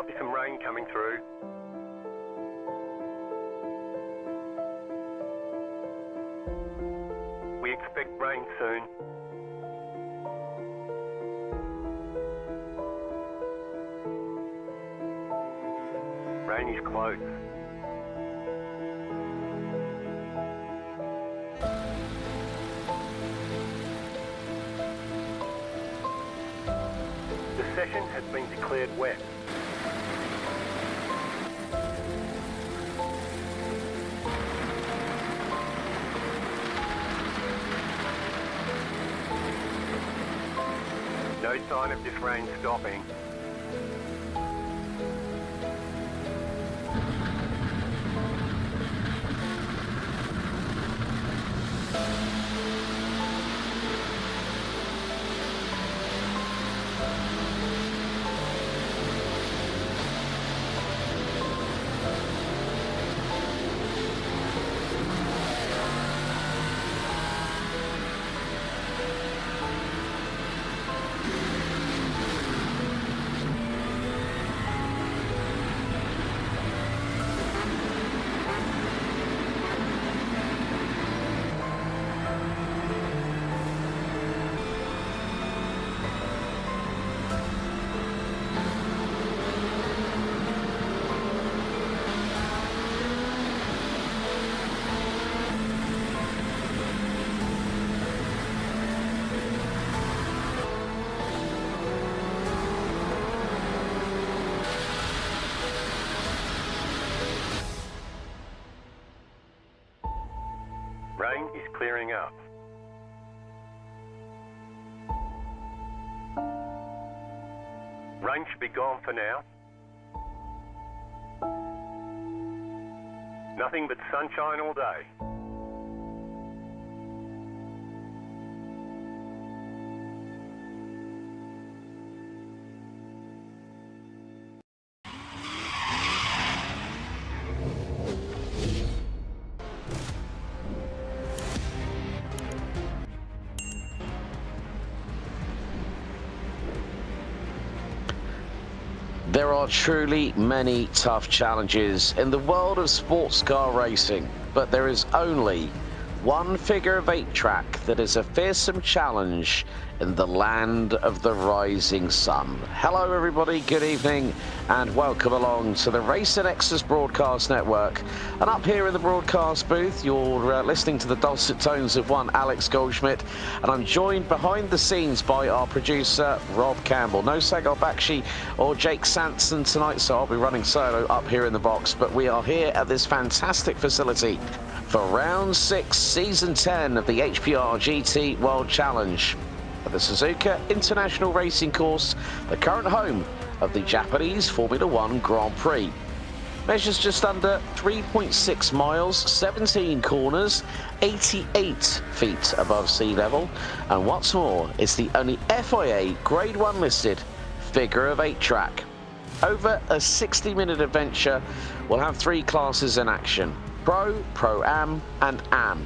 Might be some rain coming through. We expect rain soon. Rain is close. The session has been declared wet. No sign of this rain stopping. Rain is clearing up. Rain should be gone for now. Nothing but sunshine all day. There are truly many tough challenges in the world of sports car racing, but there is only one figure-of-8 track that is a fearsome challenge in the land of the rising sun. Hello everybody, good evening and welcome along to the Racer Nexus broadcast network. And up here in the broadcast booth, you're listening to the dulcet tones of one Alex Goldschmidt, and I'm joined behind the scenes by our producer Rob Campbell. No Sagar Bakshi or Jake Sanson tonight, so I'll be running solo up here in the box, but we are here at this fantastic facility for round 6, season 10 of the HPR GT World Challenge at the Suzuka International Racing Course, the current home of the Japanese Formula One Grand Prix. Measures just under 3.6 miles, 17 corners, 88 feet above sea level, and what's more, it's the only FIA Grade 1 listed figure-of-8 track. Over a 60-minute adventure, we'll have 3 classes in action: Pro, Pro-Am and Am.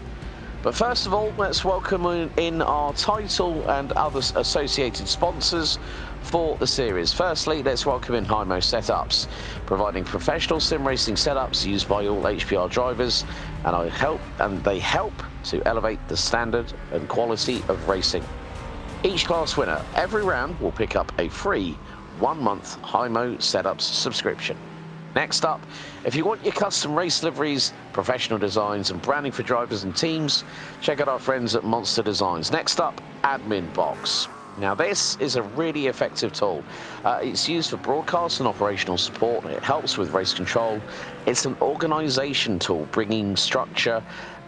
But first of all, let's welcome in our title and other associated sponsors for the series. Firstly, let's welcome in Hymo Setups, providing professional sim racing setups used by all HPR drivers, and they help to elevate the standard and quality of racing. Each class winner every round will pick up a free 1-month Hymo Setups subscription. Next up, if you want your custom race liveries, professional designs and branding for drivers and teams, check out our friends at Monster Designs. Next up, Admin Box. Now this is a really effective tool. It's used for broadcast and operational support. It helps with race control. It's an organization tool bringing structure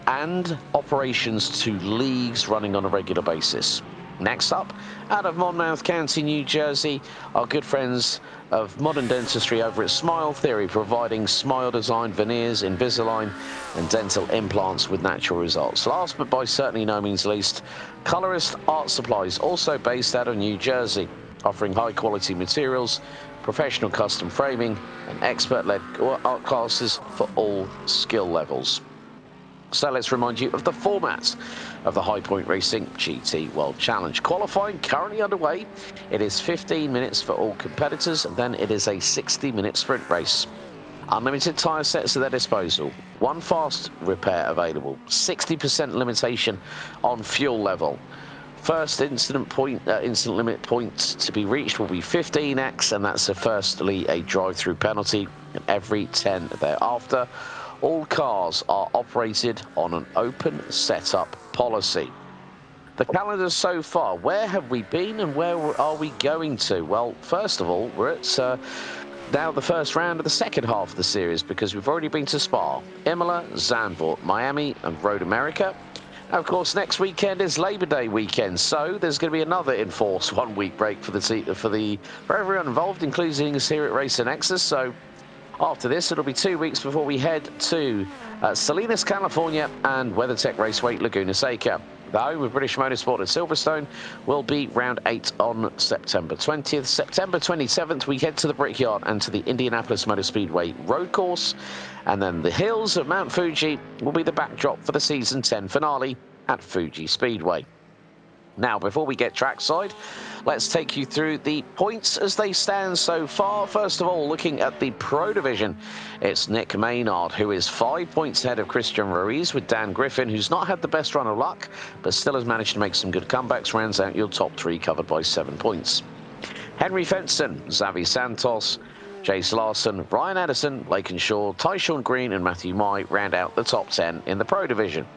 and operations to leagues running on a regular basis. Next up, out of Monmouth County, New Jersey, our good friends of Modern Dentistry over at Smile Theory, providing smile design veneers, Invisalign and dental implants with natural results. Last but by certainly no means least, Colorist Art Supplies, also based out of New Jersey, offering high quality materials, professional custom framing and expert-led art classes for all skill levels. So let's remind you of the format of the High Point Racing GT World Challenge. Qualifying currently underway. It is 15 minutes for all competitors, and then it is a 60-minute sprint race. Unlimited tyre sets at their disposal. One fast repair available. 60% limitation on fuel level. First incident limit points to be reached will be 15x, and that's firstly a drive-through penalty, and every 10 thereafter. All cars are operated on an open setup policy. The calendar so far, where have we been and where are we going to? Well, first of all, we're at now the first round of the second half of the series, because we've already been to Spa, Imola, Zandvoort, Miami and Road America. Now, of course, next weekend is Labor Day weekend, so there's going to be another enforced one-week break for everyone involved, including us here at Racer Nexus. So after this, it'll be 2 weeks before we head to Salinas, California and WeatherTech Raceway, Laguna Seca. The home of British Motorsport at Silverstone will be round 8 on September 20th. September 27th, we head to the Brickyard and to the Indianapolis Motor Speedway road course. And then the hills of Mount Fuji will be the backdrop for the Season 10 finale at Fuji Speedway. Now, before we get trackside, let's take you through the points as they stand so far. First of all, looking at the Pro Division, it's Nick Maynard, who is 5 points ahead of Christian Ruiz, with Dan Griffin, who's not had the best run of luck, but still has managed to make some good comebacks, rounds out your top 3, covered by 7 points. Henry Fenton, Xavi Santos, Jace Larson, Ryan Addison, Laken Shaw, Tyshawn Green and Matthew Mai round out the top 10 in the Pro Division.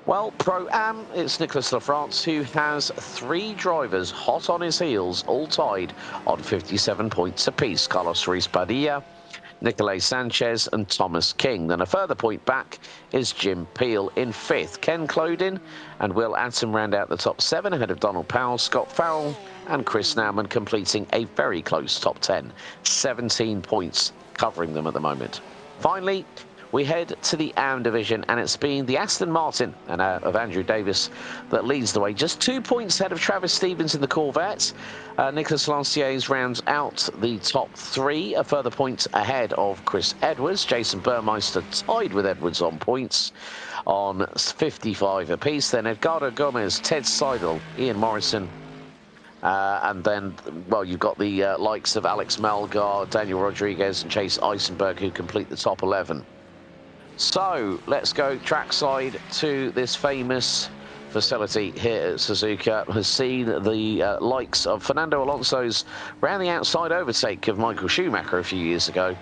Well, Pro-Am, it's Nicolas Lafrance, who has 3 drivers hot on his heels, all tied on 57 points apiece. Carlos Ruiz Padilla, Nicolai Sanchez and Thomas King. Then a further point back is Jim Peel in 5th. Ken Clodin and Will Atom round out the top 7 ahead of Donald Powell, Scott Farrell and Chris Nauman, completing a very close top 10. 17 points covering them at the moment. Finally, we head to the AM division, and it's been the Aston Martin and of Andrew Davis that leads the way. Just 2 points ahead of Travis Stevens in the Corvette. Nicholas Lanciers rounds out the top 3, a further point ahead of Chris Edwards. Jason Burmeister tied with Edwards on points on 55 apiece. Then Edgardo Gomez, Ted Seidel, Ian Morrison, and then, well, you've got the likes of Alex Malgar, Daniel Rodriguez and Chase Eisenberg, who complete the top 11. So let's go trackside to this famous facility here at Suzuka. Has seen the likes of Fernando Alonso's round the outside overtake of Michael Schumacher a few years ago.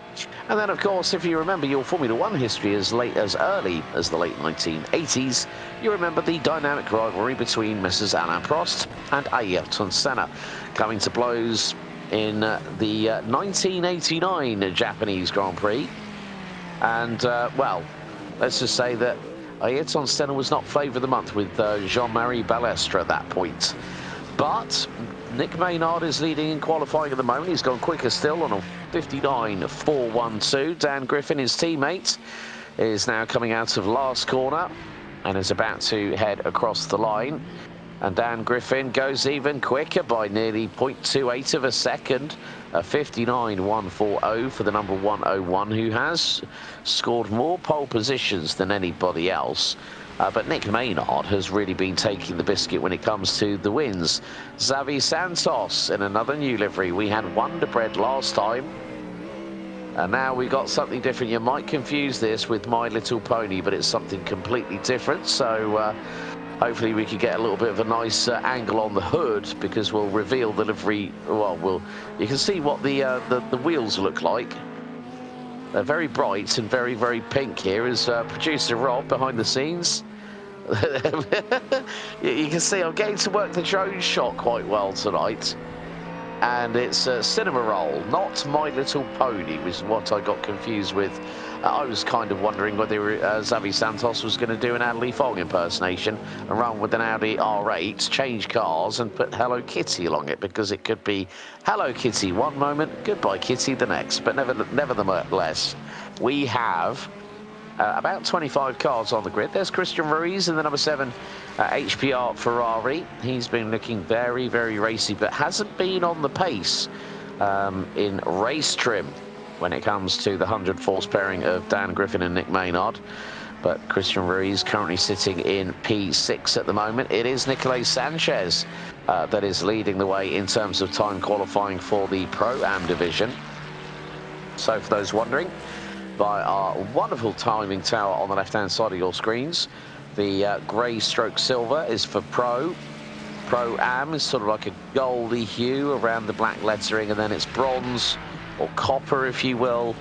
And then, of course, if you remember your Formula One history as early as the late 1980s, you remember the dynamic rivalry between Messrs. Alain Prost and Ayrton Senna, coming to blows in the 1989 Japanese Grand Prix. And, well, let's just say that Ayrton Senna was not flavour of the month with Jean-Marie Balestre at that point. But Nick Maynard is leading in qualifying at the moment. He's gone quicker still on a 59.412. Dan Griffin, his teammate, is now coming out of last corner and is about to head across the line. And Dan Griffin goes even quicker by nearly 0.28 of a second, a 59.140 for the number 101, who has scored more pole positions than anybody else. But Nick Maynard has really been taking the biscuit when it comes to the wins. Xavi Santos in another new livery. We had Wonder Bread last time, and now we've got something different. You might confuse this with My Little Pony, but it's something completely different. So hopefully we can get a little bit of a nice angle on the hood, because we'll reveal the livery. Well, you can see what the wheels look like. They're very bright and very, very pink here, as producer Rob behind the scenes. You can see I'm getting to work the drone shot quite well tonight. And it's Cinema Roll, not My Little Pony, was what I got confused with. I was kind of wondering whether Xavi Santos was going to do an Adley Fogg impersonation and run with an Audi R8, change cars and put Hello Kitty along it, because it could be Hello Kitty one moment, Goodbye Kitty the next. But nevertheless, we have about 25 cars on the grid. There's Christian Ruiz in the number 7 HPR Ferrari. He's been looking very, very racy, but hasn't been on the pace in race trim when it comes to the 100 force pairing of Dan Griffin and Nick Maynard. But Christian Ruiz currently sitting in P6 at the moment. It is Nicolás Sanchez that is leading the way in terms of time qualifying for the Pro-Am division. So for those wondering, by our wonderful timing tower on the left-hand side of your screens, the grey stroke silver is for Pro. Pro-Am is sort of like a goldy hue around the black lettering, and then it's bronze, or copper if you will,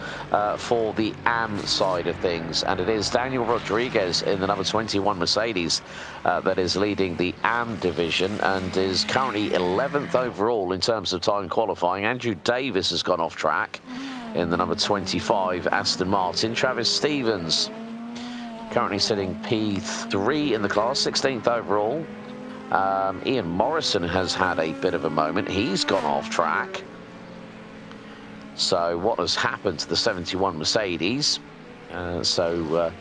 for the Am side of things. And it is Daniel Rodriguez in the number 21 Mercedes that is leading the Am division and is currently 11th overall in terms of time qualifying. Andrew Davis has gone off track in the number 25 Aston Martin. Travis Stevens currently sitting P3 in the class, 16th overall. Ian Morrison has had a bit of a moment. He's gone off track. So what has happened to the 71 Mercedes? Well,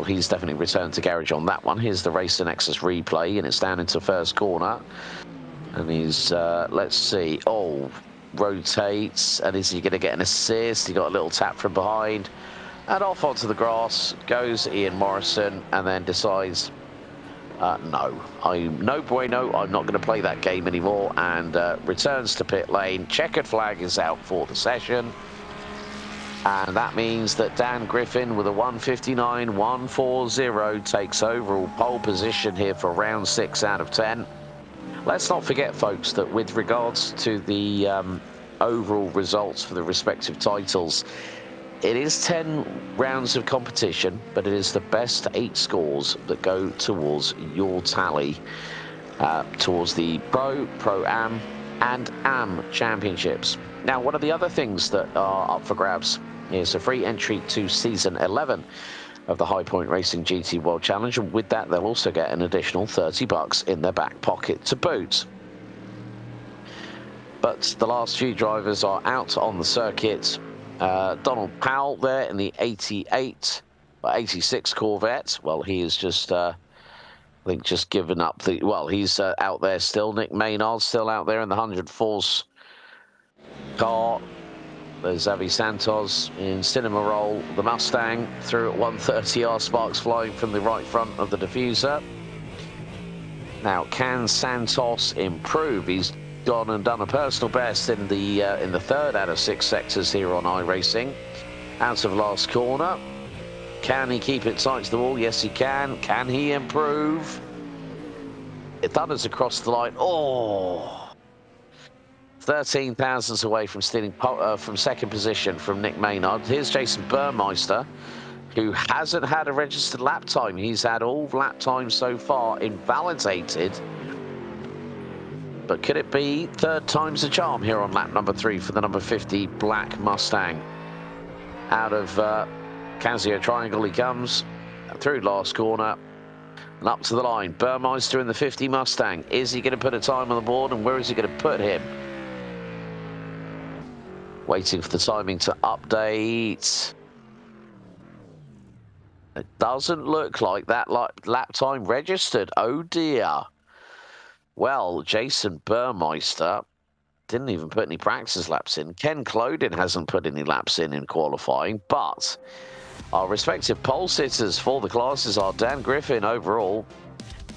he's definitely returned to garage on that one. Here's the Racer Nexus replay, and it's down into first corner. And he's, let's see, rotates. And is he going to get an assist? He got a little tap from behind. And off onto the grass goes Ian Morrison, and then decides, no bueno, I'm not going to play that game anymore, and returns to pit lane. Checkered flag is out for the session, and that means that Dan Griffin with a 1:59.140 takes overall pole position here for round 6 out of 10. Let's not forget, folks, that with regards to the overall results for the respective titles, it is 10 rounds of competition, but it is the best 8 scores that go towards your tally, towards the Pro-Am, and Am championships. Now, one of the other things that are up for grabs is a free entry to Season 11 of the High Point Racing GT World Challenge, and with that, they'll also get an additional $30 in their back pocket to boot. But the last few drivers are out on the circuit. Donald Powell there in the 86 Corvette. Well, he is just, I think, just given up the. Well, he's out there still. Nick Maynard still out there in the 100 Force car. There's Xavi Santos in Cinema Roll, the Mustang, through at 130R, sparks flying from the right front of the diffuser. Now, can Santos improve? He's gone and done a personal best in the 3rd out of 6 sectors here on iRacing. Out of last corner. Can he keep it tight to the wall? Yes, he can. Can he improve? It thunders across the line. 13 thousandths away from stealing from second position from Nick Maynard. Here's Jason Burmeister, who hasn't had a registered lap time. He's had all lap times so far invalidated. But could it be 3rd time's a charm here on lap number 3 for the number 50 black Mustang? Out of Casio Triangle he comes, through last corner, and up to the line. Burmeister in the 50 Mustang. Is he going to put a time on the board, and where is he going to put him? Waiting for the timing to update. It doesn't look like that lap time registered. Oh dear. Well, Jason Burmeister didn't even put any practice laps in. Ken Clodin hasn't put any laps in qualifying, but our respective pole sitters for the classes are Dan Griffin overall,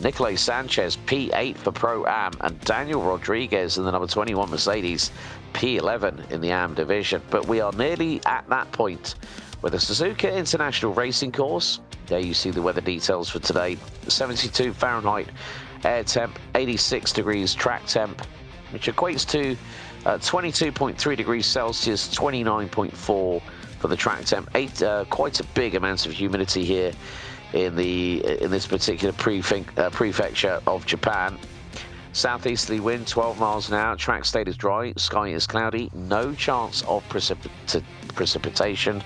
Nicolás Sanchez P8 for Pro-Am, and Daniel Rodriguez in the number 21 Mercedes P11 in the Am division. But we are nearly at that point with the Suzuka International Racing Course. There you see the weather details for today. 72 Fahrenheit air temp, 86 degrees track temp, which equates to 22.3 degrees Celsius, 29.4 for the track temp. Quite a big amount of humidity here in this particular prefecture of Japan. Southeasterly wind, 12 miles an hour. Track state is dry. Sky is cloudy. No chance of precipitation.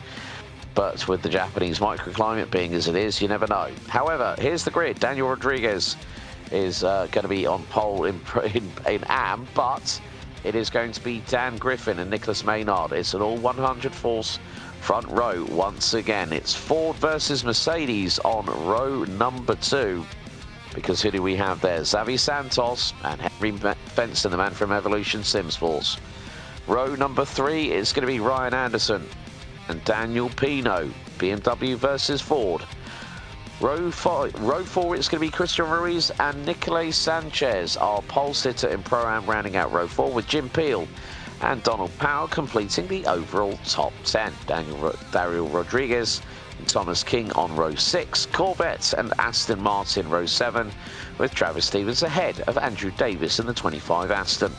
But with the Japanese microclimate being as it is, you never know. However, here's the grid. Daniel Rodriguez is going to be on pole in Am, but it is going to be Dan Griffin and Nicholas Maynard. It's an all 100 Force front row once again. It's Ford versus Mercedes on row number 2. Because who do we have there? Xavi Santos and Henry Benson, the man from Evolution Simsports. Row number 3 is going to be Ryan Anderson and Daniel Pino, BMW versus Ford. Row 4, it's going to be Christian Ruiz and Nicolás Sanchez, our pole sitter in Pro-Am, rounding out row 4, with Jim Peel and Donald Powell completing the overall top 10. Dario Rodriguez and Thomas King on row 6, Corvette and Aston Martin row 7, with Travis Stevens ahead of Andrew Davis in the 25 Aston.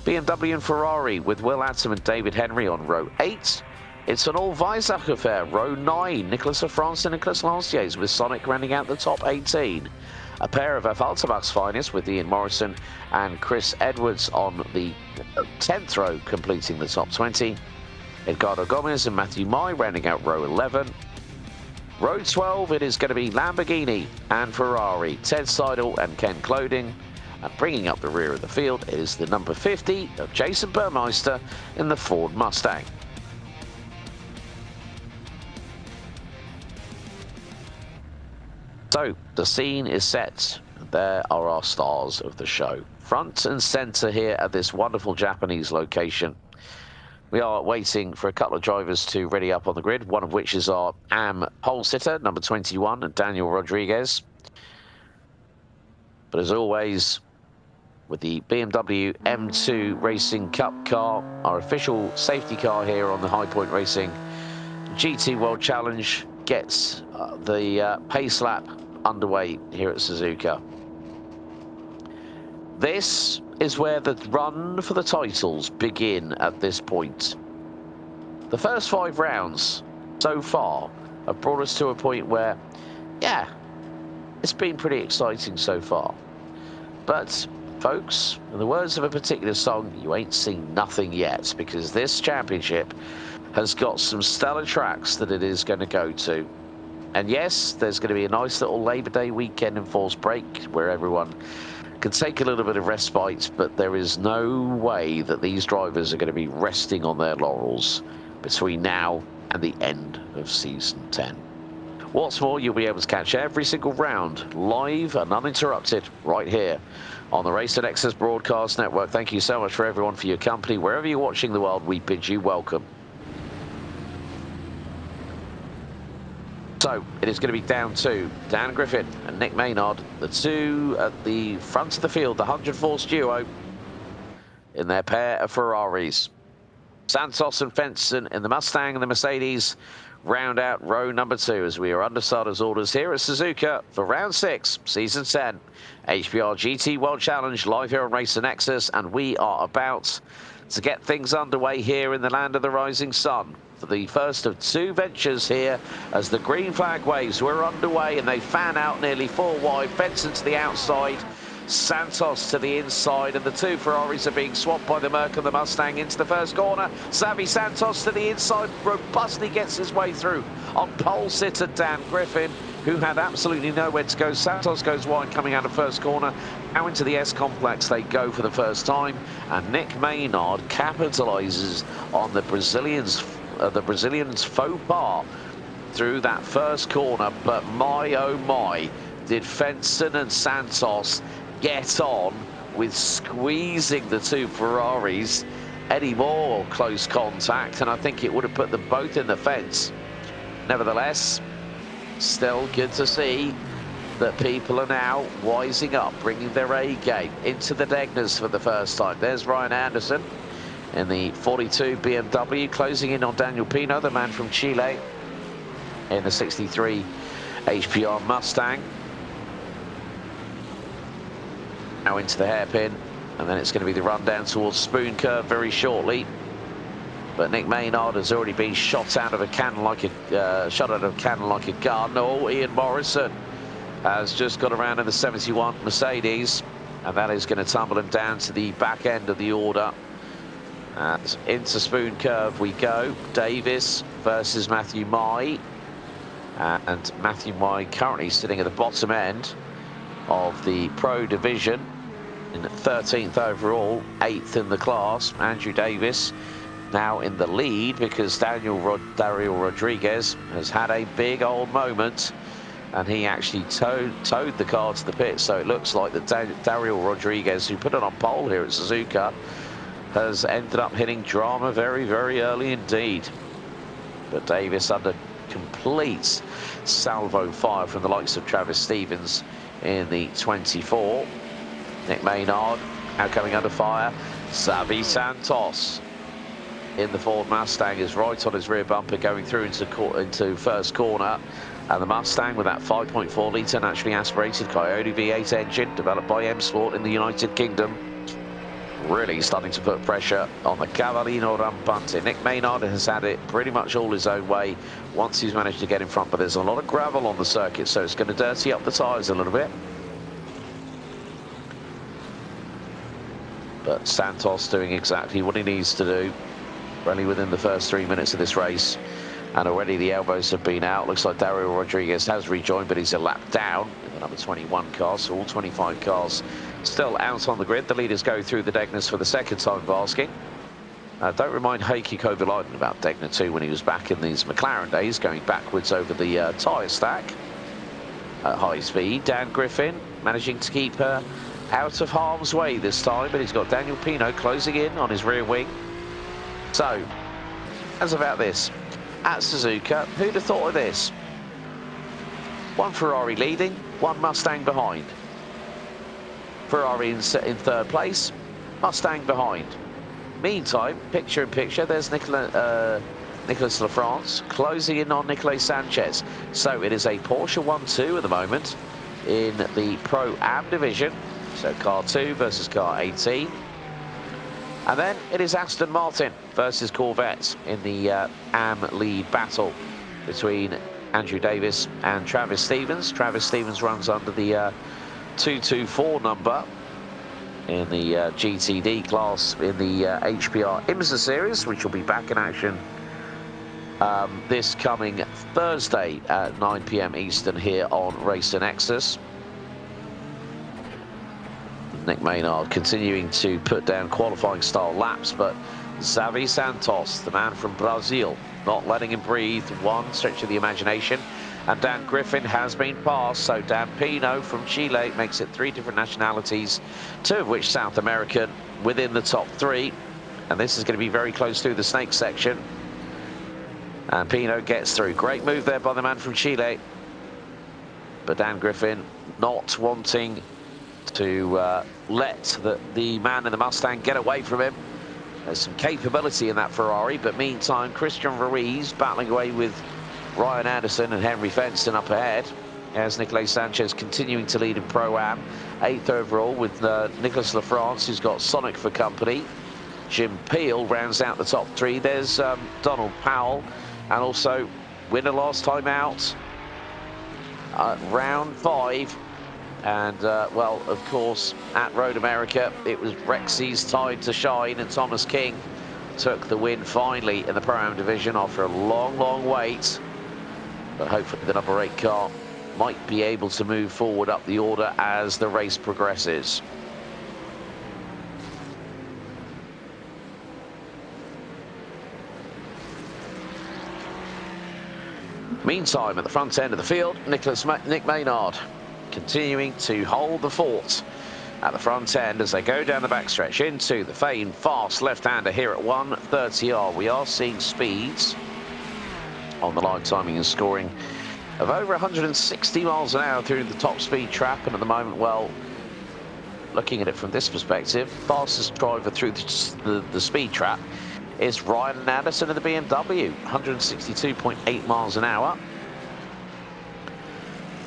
BMW and Ferrari with Will Atom and David Henry on row 8. It's an all-Weissach affair, row 9, Nicholas Lafrance and Nicholas Lanciers, with Sonic rounding out the top 18. A pair of F. Ultimach's finest with Ian Morrison and Chris Edwards on the 10th row, completing the top 20. Edgardo Gomez and Matthew Mai rounding out row 11. Row 12, it is going to be Lamborghini and Ferrari, Ted Seidel and Ken Clothing. And bringing up the rear of the field is the number 50 of Jason Burmeister in the Ford Mustang. So, the scene is set. There are our stars of the show. Front and centre here at this wonderful Japanese location. We are waiting for a couple of drivers to ready up on the grid, one of which is our AM pole sitter, number 21, Daniel Rodriguez. But as always, with the BMW M2 Racing Cup car, our official safety car here on the High Point Racing GT World Challenge, gets the pace lap underway here at Suzuka. This is where the run for the titles begin at this point. The first 5 rounds so far have brought us to a point where, yeah, it's been pretty exciting so far. But, folks, in the words of a particular song, you ain't seen nothing yet, because this championship has got some stellar tracks that it is going to go to. And yes, there's going to be a nice little Labour Day weekend enforced break where everyone can take a little bit of respite, but there is no way that these drivers are going to be resting on their laurels between now and the end of Season 10. What's more, you'll be able to catch every single round live and uninterrupted right here on the Racer Nexus Broadcast Network. Thank you so much for everyone for your company. Wherever you're watching the world, we bid you welcome. So, it is going to be down to Dan Griffin and Nick Maynard, the two at the front of the field, the 100 Force duo, in their pair of Ferraris. Santos and Fenton in the Mustang and the Mercedes round out row number 2 as we are under starters orders here at Suzuka for round 6, season 10, HPR GT World Challenge live here on Racer Nexus, and we are about to get things underway here in the land of the rising sun. For the first of 2 ventures here as the green flag waves were underway and they fan out nearly 4 wide. Fenton to the outside, Santos to the inside, and the 2 Ferraris are being swamped by the Merc and the Mustang into the first corner. Xavi Santos to the inside, robustly gets his way through on pole sitter Dan Griffin, who had absolutely nowhere to go. Santos goes wide coming out of first corner. Now into the S complex they go for the first time, and Nick Maynard capitalises on the Brazilian's faux pas through that first corner. But my oh my, did Fenton and Santos get on with squeezing the 2 Ferraris. Any more close contact and I think it would have put them both in the fence. Nevertheless, still good to see that people are now wising up, bringing their A game into the Degners for the first time. There's Ryan Anderson in the 42 BMW, closing in on Daniel Pino, the man from Chile, in the 63 HPR Mustang. Now into the hairpin, and then it's going to be the run down towards Spoon Curve very shortly. But Nick Maynard has already been shot out of a cannon like a gun. Oh, Ian Morrison has just got around in the 71 Mercedes, and that is going to tumble him down to the back end of the order. And into Spoon Curve we go. Davis versus Matthew Mai. And Matthew Mai currently sitting at the bottom end of the Pro Division in 13th overall, 8th in the class. Andrew Davis now in the lead because Dario Rodriguez has had a big old moment and he actually towed the car to the pit. So it looks like that Dario Rodriguez, who put it on pole here at Suzuka, has ended up hitting drama very, very early indeed. But Davis under complete salvo fire from the likes of Travis Stevens in the 24. Nick Maynard now coming under fire. Xavi Santos in the Ford Mustang is right on his rear bumper going through into first corner. And the Mustang with that 5.4 litre naturally aspirated Coyote V8 engine developed by M Sport in the United Kingdom, really starting to put pressure on the Cavallino Rampante. Nick Maynard has had it pretty much all his own way once he's managed to get in front, but there's a lot of gravel on the circuit, so it's going to dirty up the tyres a little bit. But Santos doing exactly what he needs to do, really within the first 3 minutes of this race. And already the elbows have been out. Looks like Dario Rodriguez has rejoined, but he's a lap down in the number 21 car, so all 25 cars still out on the grid. The leaders go through the Degners for the second time of asking. Don't remind Heikki Kovalainen about Degner 2 when he was back in these McLaren days, going backwards over the tyre stack at high speed. Dan Griffin managing to keep her out of harm's way this time, but he's got Daniel Pino closing in on his rear wing. So, as about this, at Suzuka, who'd have thought of this? One Ferrari leading, one Mustang behind. Ferrari in third place, Mustang behind. Meantime, picture in picture, there's Nicolas Lafrance closing in on Nicolas Sanchez. So it is a Porsche 1-2 at the moment in the Pro-Am division. So car 2 versus car 18. And then it is Aston Martin versus Corvette in the AM lead battle between Andrew Davis and Travis Stevens. Travis Stevens runs under the 224 number in the GTD class in the HPR IMSA series, which will be back in action this coming Thursday at 9 PM Eastern here on Racer Nexus. Nick Maynard continuing to put down qualifying style laps, but Xavi Santos, the man from Brazil, not letting him breathe one stretch of the imagination. And Dan Griffin has been passed, so Dan Pino from Chile makes it 3 different nationalities, 2 of which South American, within the top 3. And this is going to be very close through the snake section. And Pino gets through. Great move there by the man from Chile. But Dan Griffin not wanting to let the man in the Mustang get away from him. There's some capability in that Ferrari, but meantime, Christian Ruiz battling away with Ryan Anderson and Henry Fenston up ahead, as Nicolas Sanchez continuing to lead in Pro-Am. 8th overall with Nicolas Lafrance, who's got Sonic for company. Jim Peel rounds out the top 3. There's Donald Powell, and also winner last time out at round 5. And, well, of course, at Road America, it was Rexy's time to shine, and Thomas King took the win finally in the Pro-Am division after a long, long wait. But hopefully the number 8 car might be able to move forward up the order as the race progresses. Meantime, at the front end of the field, Nick Maynard continuing to hold the fort at the front end as they go down the backstretch into the famed fast left-hander here at 130R. We are seeing speeds on the live timing and scoring of over 160 miles an hour through the top speed trap, and at the moment, well, looking at it from this perspective, fastest driver through the speed trap is Ryan Anderson in the BMW, 162.8 miles an hour.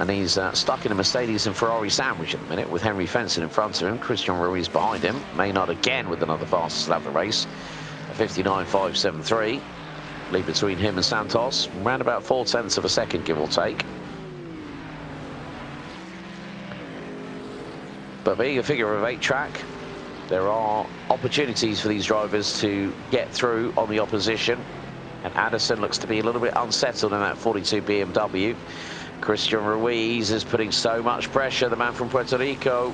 And he's stuck in a Mercedes and Ferrari sandwich at the minute with Henry Fenson in front of him, Christian Ruiz behind him. Maynard again with another fastest lap of the race, 59.573. Lead between him and Santos, around about 0.4 of a second, give or take. But being a figure of 8 track, there are opportunities for these drivers to get through on the opposition. And Anderson looks to be a little bit unsettled in that 42 BMW. Christian Ruiz is putting so much pressure, the man from Puerto Rico.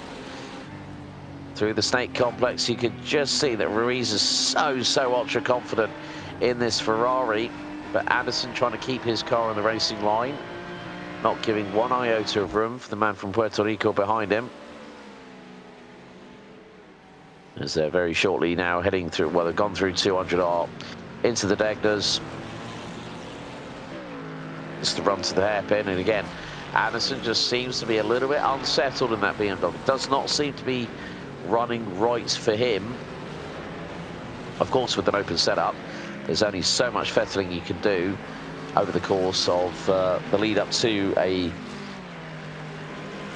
Through the snake complex, you could just see that Ruiz is so ultra confident in this Ferrari. But Anderson trying to keep his car on the racing line, not giving one iota of room for the man from Puerto Rico behind him. As they're very shortly now heading through, well, they've gone through 200R into the Degners. It's the run to the hairpin, and again, Anderson just seems to be a little bit unsettled in that BMW. Does not seem to be running right for him. Of course, with an open setup, there's only so much fettling you can do over the course of the lead up to a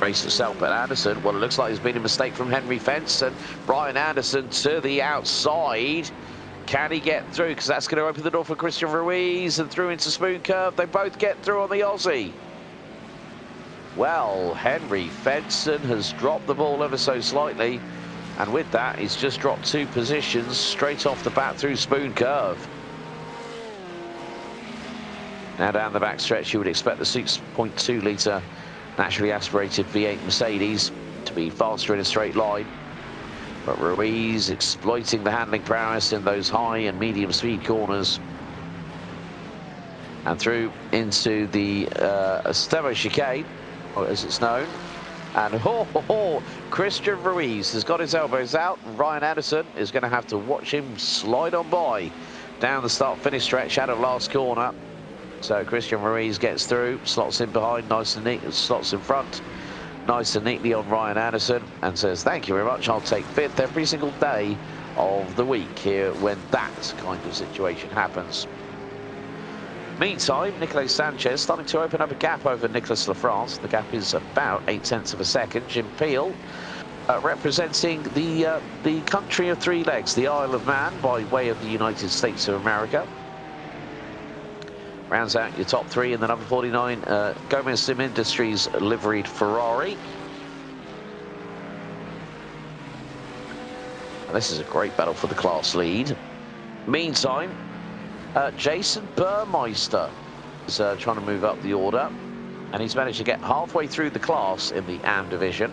race itself. But Anderson, well, it looks like there's been a mistake from Henry Fence, and Brian Anderson to the outside. Can he get through? Because that's going to open the door for Christian Ruiz, and through into Spoon Curve. They both get through on the Aussie. Well, Henry Fenson has dropped the ball ever so slightly, and with that, he's just dropped 2 positions straight off the bat through Spoon Curve. Now down the backstretch, you would expect the 6.2 litre naturally aspirated V8 Mercedes to be faster in a straight line. But Ruiz exploiting the handling prowess in those high and medium speed corners. And through into the Estevo chicane, as it's known. And Christian Ruiz has got his elbows out. Ryan Anderson is going to have to watch him slide on by down the start-finish stretch out of last corner. So Christian Ruiz gets through, slots in behind, nice and neat, slots in front, nice and neatly on Ryan Anderson, and says, thank you very much, I'll take 5th every single day of the week here when that kind of situation happens. Meantime, Nicolas Sanchez starting to open up a gap over Nicolas Lafrance. The gap is about 0.8 of a second. Jim Peel representing the country of 3 legs, the Isle of Man, by way of the United States of America. Rounds out your top 3 in the number 49 Gomez Sim Industries liveried Ferrari. And this is a great battle for the class lead. Meantime, Jason Burmeister is trying to move up the order, and he's managed to get halfway through the class in the AM division.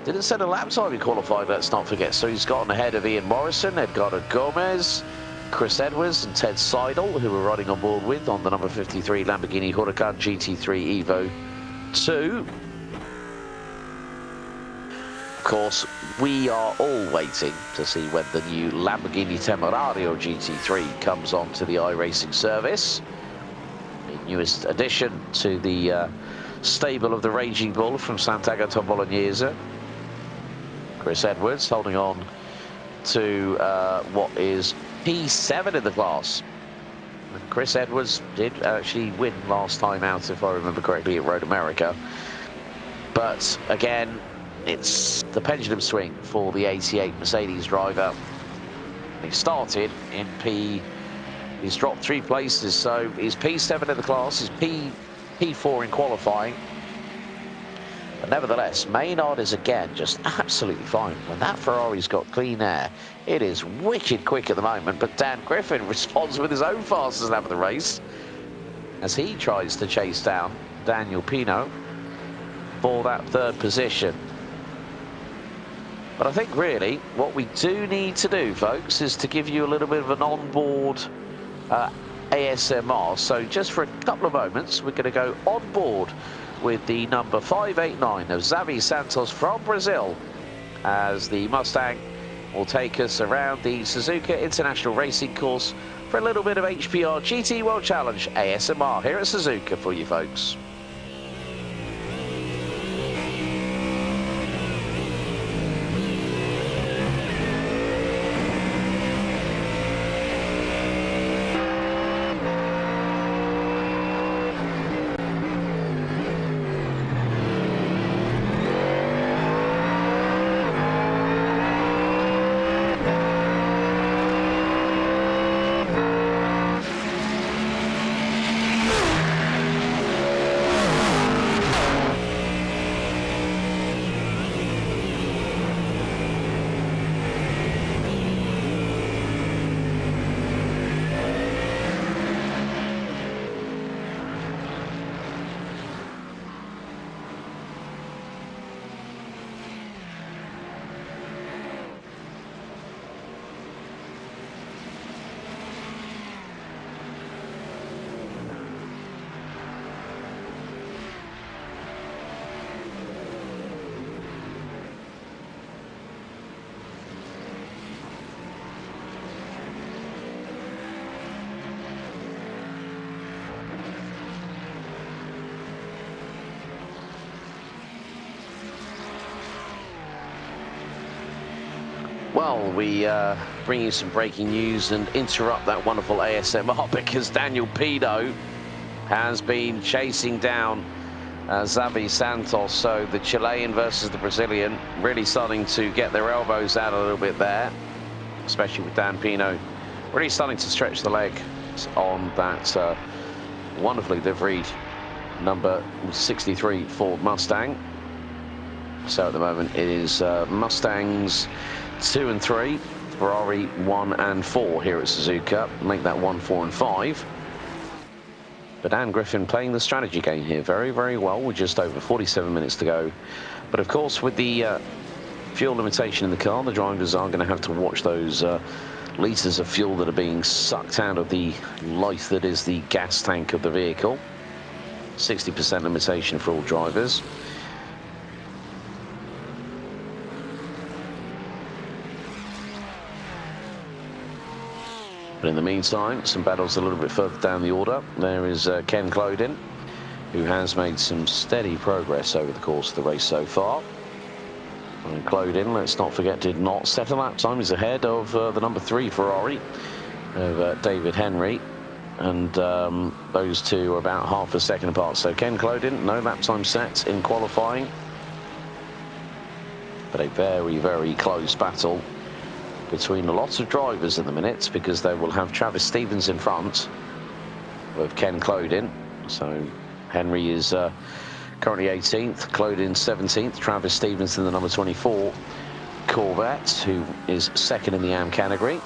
Didn't set a lap time he qualified, let's not forget. So he's gotten ahead of Ian Morrison, Edgardo Gomez, Chris Edwards and Ted Seidel, who we're riding on board with on the number 53 Lamborghini Huracan GT3 Evo 2. Of course, we are all waiting to see when the new Lamborghini Temerario GT3 comes onto the iRacing service. The newest addition to the stable of the Raging Bull from Sant'Agata Bolognese. Chris Edwards holding on to what is P7 in the class. And Chris Edwards did actually win last time out, if I remember correctly, at Road America. But again, it's the pendulum swing for the 88 Mercedes driver. He started in P. He's dropped 3 places, so he's P7 in the class. He's P4 in qualifying. But nevertheless, Maynard is again just absolutely fine. When that Ferrari's got clean air, it is wicked quick at the moment. But Dan Griffin responds with his own fastest lap of the race as he tries to chase down Daniel Pino for that 3rd position. But I think really what we do need to do, folks, is to give you a little bit of an onboard ASMR. So just for a couple of moments, we're going to go on board with the number 589 of Xavi Santos from Brazil, as the Mustang will take us around the Suzuka International Racing Course for a little bit of HPR GT World Challenge ASMR here at Suzuka for you folks. Well, we bring you some breaking news and interrupt that wonderful ASMR because Daniel Pino has been chasing down Xavi Santos. So the Chilean versus the Brazilian really starting to get their elbows out a little bit there, especially with Dan Pino really starting to stretch the leg on that wonderfully liveried number 63 Ford Mustang. So at the moment it is Mustangs 2 and 3, Ferrari 1 and 4 here at Suzuka. Make that 1, 4 and 5. But Dan Griffin playing the strategy game here very, very well with just over 47 minutes to go. But of course, with the fuel limitation in the car, the drivers are going to have to watch those litres of fuel that are being sucked out of the life that is the gas tank of the vehicle. 60% limitation for all drivers. But in the meantime, some battles a little bit further down the order. There is Ken Clodin, who has made some steady progress over the course of the race so far. And Clodin, let's not forget, did not set a lap time. He's ahead of the number 3 Ferrari, of David Henry. And those two are about half a second apart. So Ken Clodin, no lap time set in qualifying. But a very, very close battle between a lot of drivers at the minute, because they will have Travis Stevens in front of Ken Clodin. So Henry is currently 18th, Clodin 17th, Travis Stevens in the number 24 Corvette, who is second in the AM category,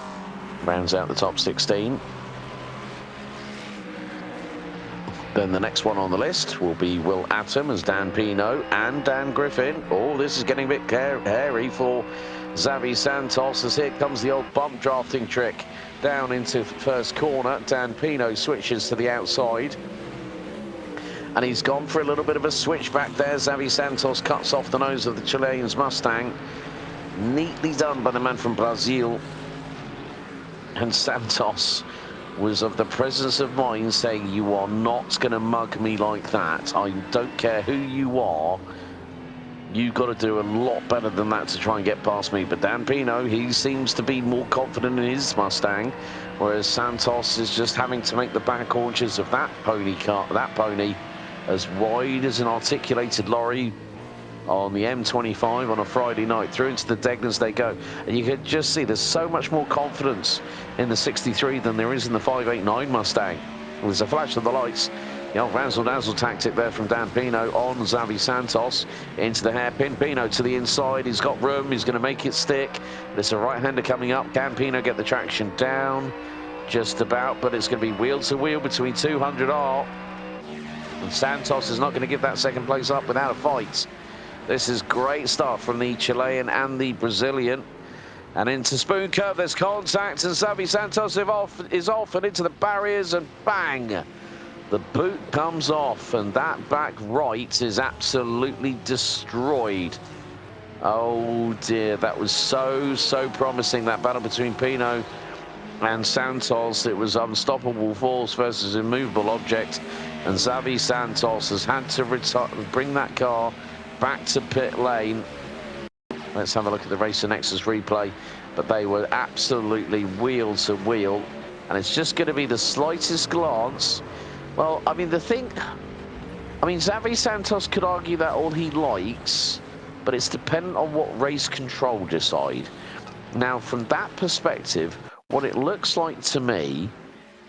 rounds out the top 16. Then the next one on the list will be Will Atom as Dan Pino and Dan Griffin. Oh, this is getting a bit hairy for Xavi Santos, as here comes the old bump drafting trick down into first corner. Dan Pino switches to the outside, and he's gone for a little bit of a switch back there. Xavi Santos cuts off the nose of the Chilean's Mustang. Neatly done by the man from Brazil. And Santos was of the presence of mind saying, "You are not going to mug me like that. I don't care who you are. You've got to do a lot better than that to try and get past me." But Dan Pino, he seems to be more confident in his Mustang, whereas Santos is just having to make the back haunches of that pony as wide as an articulated lorry on the M25 on a Friday night. Through into the Degnans they go, and you can just see there's so much more confidence in the 63 than there is in the 589 Mustang. There's a flash of the lights. The old razzle-dazzle tactic there from Dan Pino on Xavi Santos into the hairpin. Pino to the inside. He's got room. He's going to make it stick. There's a right-hander coming up. Can Pino get the traction down? Just about, but it's going to be wheel-to-wheel between 200R. And Santos is not going to give that second place up without a fight. This is great stuff from the Chilean and the Brazilian. And into Spoon Curve, there's contact, and Xavi Santos is off and into the barriers, and bang! The boot comes off, and that back right is absolutely destroyed. Oh dear, that was so promising, that battle between Pino and Santos. It was unstoppable force versus immovable object, and Xavi Santos has had to bring that car back to pit lane. Let's have a look at the Racer Nexus replay, but they were absolutely wheel to wheel, and it's just going to be the slightest glance. Well, I mean, Xavi Santos could argue that all he likes, but it's dependent on what race control decide. Now, from that perspective, what it looks like to me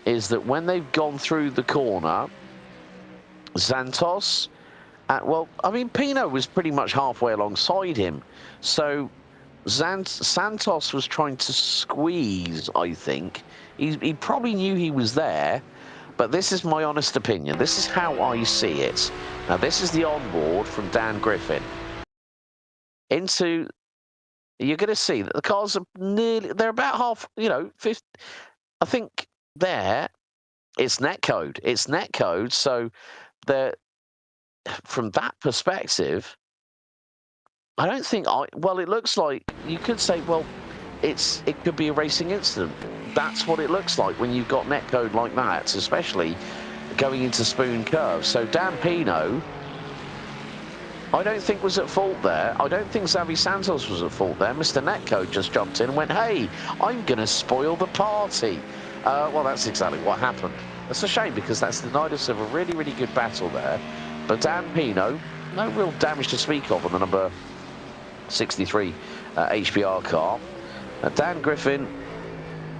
is that when they've gone through the corner, Santos, well, I mean, Pino was pretty much halfway alongside him. So Santos was trying to squeeze, I think. He probably knew he was there. But this is my honest opinion. This is how I see it. Now, this is the onboard from Dan Griffin. You're going to see that the cars are they're about half, 50. I think there, it's netcode. It's netcode. So from that perspective, I don't think well, it looks like you could say, well, it could be a racing incident. That's what it looks like when you've got netcode like that, especially going into Spoon Curve. So Dan Pino I don't think was at fault there. I don't think Xavi Santos was at fault there. Mr. Netcode just jumped in and went, hey, I'm going to spoil the party. Well, that's exactly what happened. That's a shame because that's denied us of a really, really good battle there. But Dan Pino, no real damage to speak of on the number 63 HPR car. Dan Griffin,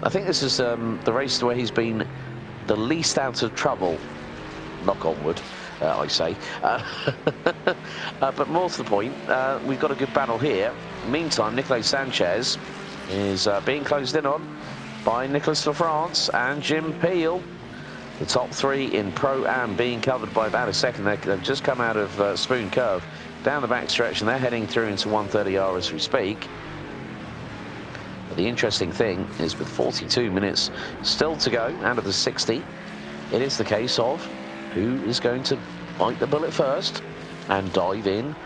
I think this is the race where he's been the least out of trouble. Knock on wood. I say. But more to the point, we've got a good battle here. Meantime, Nicolas Sanchez is being closed in on by Nicholas LaFrance and Jim Peel. The top three in Pro-Am being covered by about a second. They've just come out of Spoon Curve down the back stretch, and they're heading through into 130R as we speak. But the interesting thing is with 42 minutes still to go out of the 60, it is the case of who is going to bite the bullet first and dive in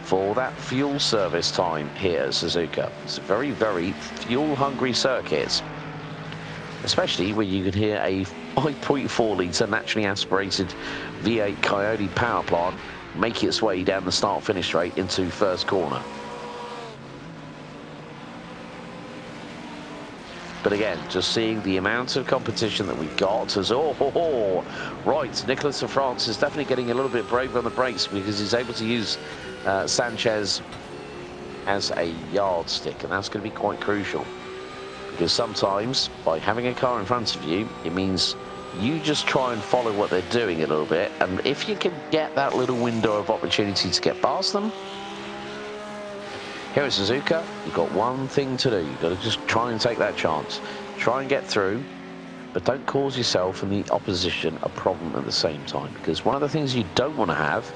for that fuel service time here at Suzuka. It's a very, very fuel-hungry circuit, especially when you can hear a 5.4 litre naturally aspirated V8 Coyote power plant make its way down the start-finish straight into first corner. But again, just seeing the amount of competition that we've got as, right, Nicholas LaFrance is definitely getting a little bit brave on the brakes because he's able to use Sanchez as a yardstick, and that's going to be quite crucial. Because sometimes, by having a car in front of you, it means you just try and follow what they're doing a little bit, and if you can get that little window of opportunity to get past them, here at Suzuka, you've got one thing to do. You've got to just try and take that chance. Try and get through, but don't cause yourself and the opposition a problem at the same time. Because one of the things you don't want to have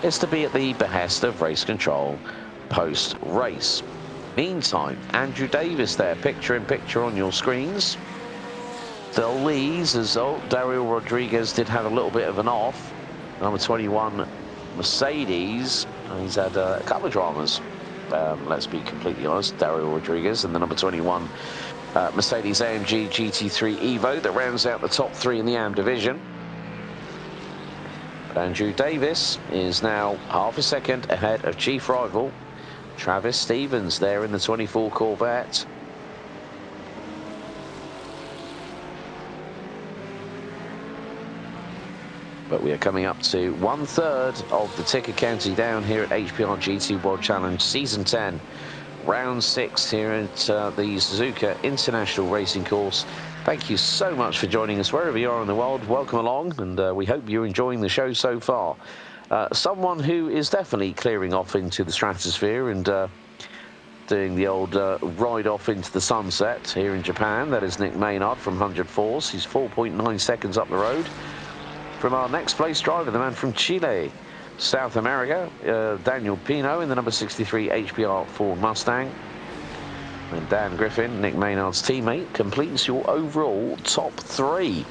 is to be at the behest of race control post-race. Meantime, Andrew Davis there, picture-in-picture on your screens. Phil Lees, as Dario Rodriguez did have a little bit of an off. Number 21, Mercedes, he's had a couple of dramas. Let's be completely honest, Dario Rodriguez and the number 21 Mercedes AMG GT3 Evo that rounds out the top three in the AM division. But Andrew Davis is now half a second ahead of chief rival Travis Stevens there in the 24 Corvette. But we are coming up to 1/3 of the ticket counting down here at HPR GT World Challenge Season 10, Round 6 here at the Suzuka International Racing Course. Thank you so much for joining us wherever you are in the world. Welcome along, and we hope you're enjoying the show so far. Someone who is definitely clearing off into the stratosphere and doing the old ride off into the sunset here in Japan, that is Nick Maynard from 100 Force. He's 4.9 seconds up the road from our next place driver, the man from Chile, South America, Daniel Pino in the number 63 HPR Ford Mustang. And Dan Griffin, Nick Maynard's teammate, completes your overall top three.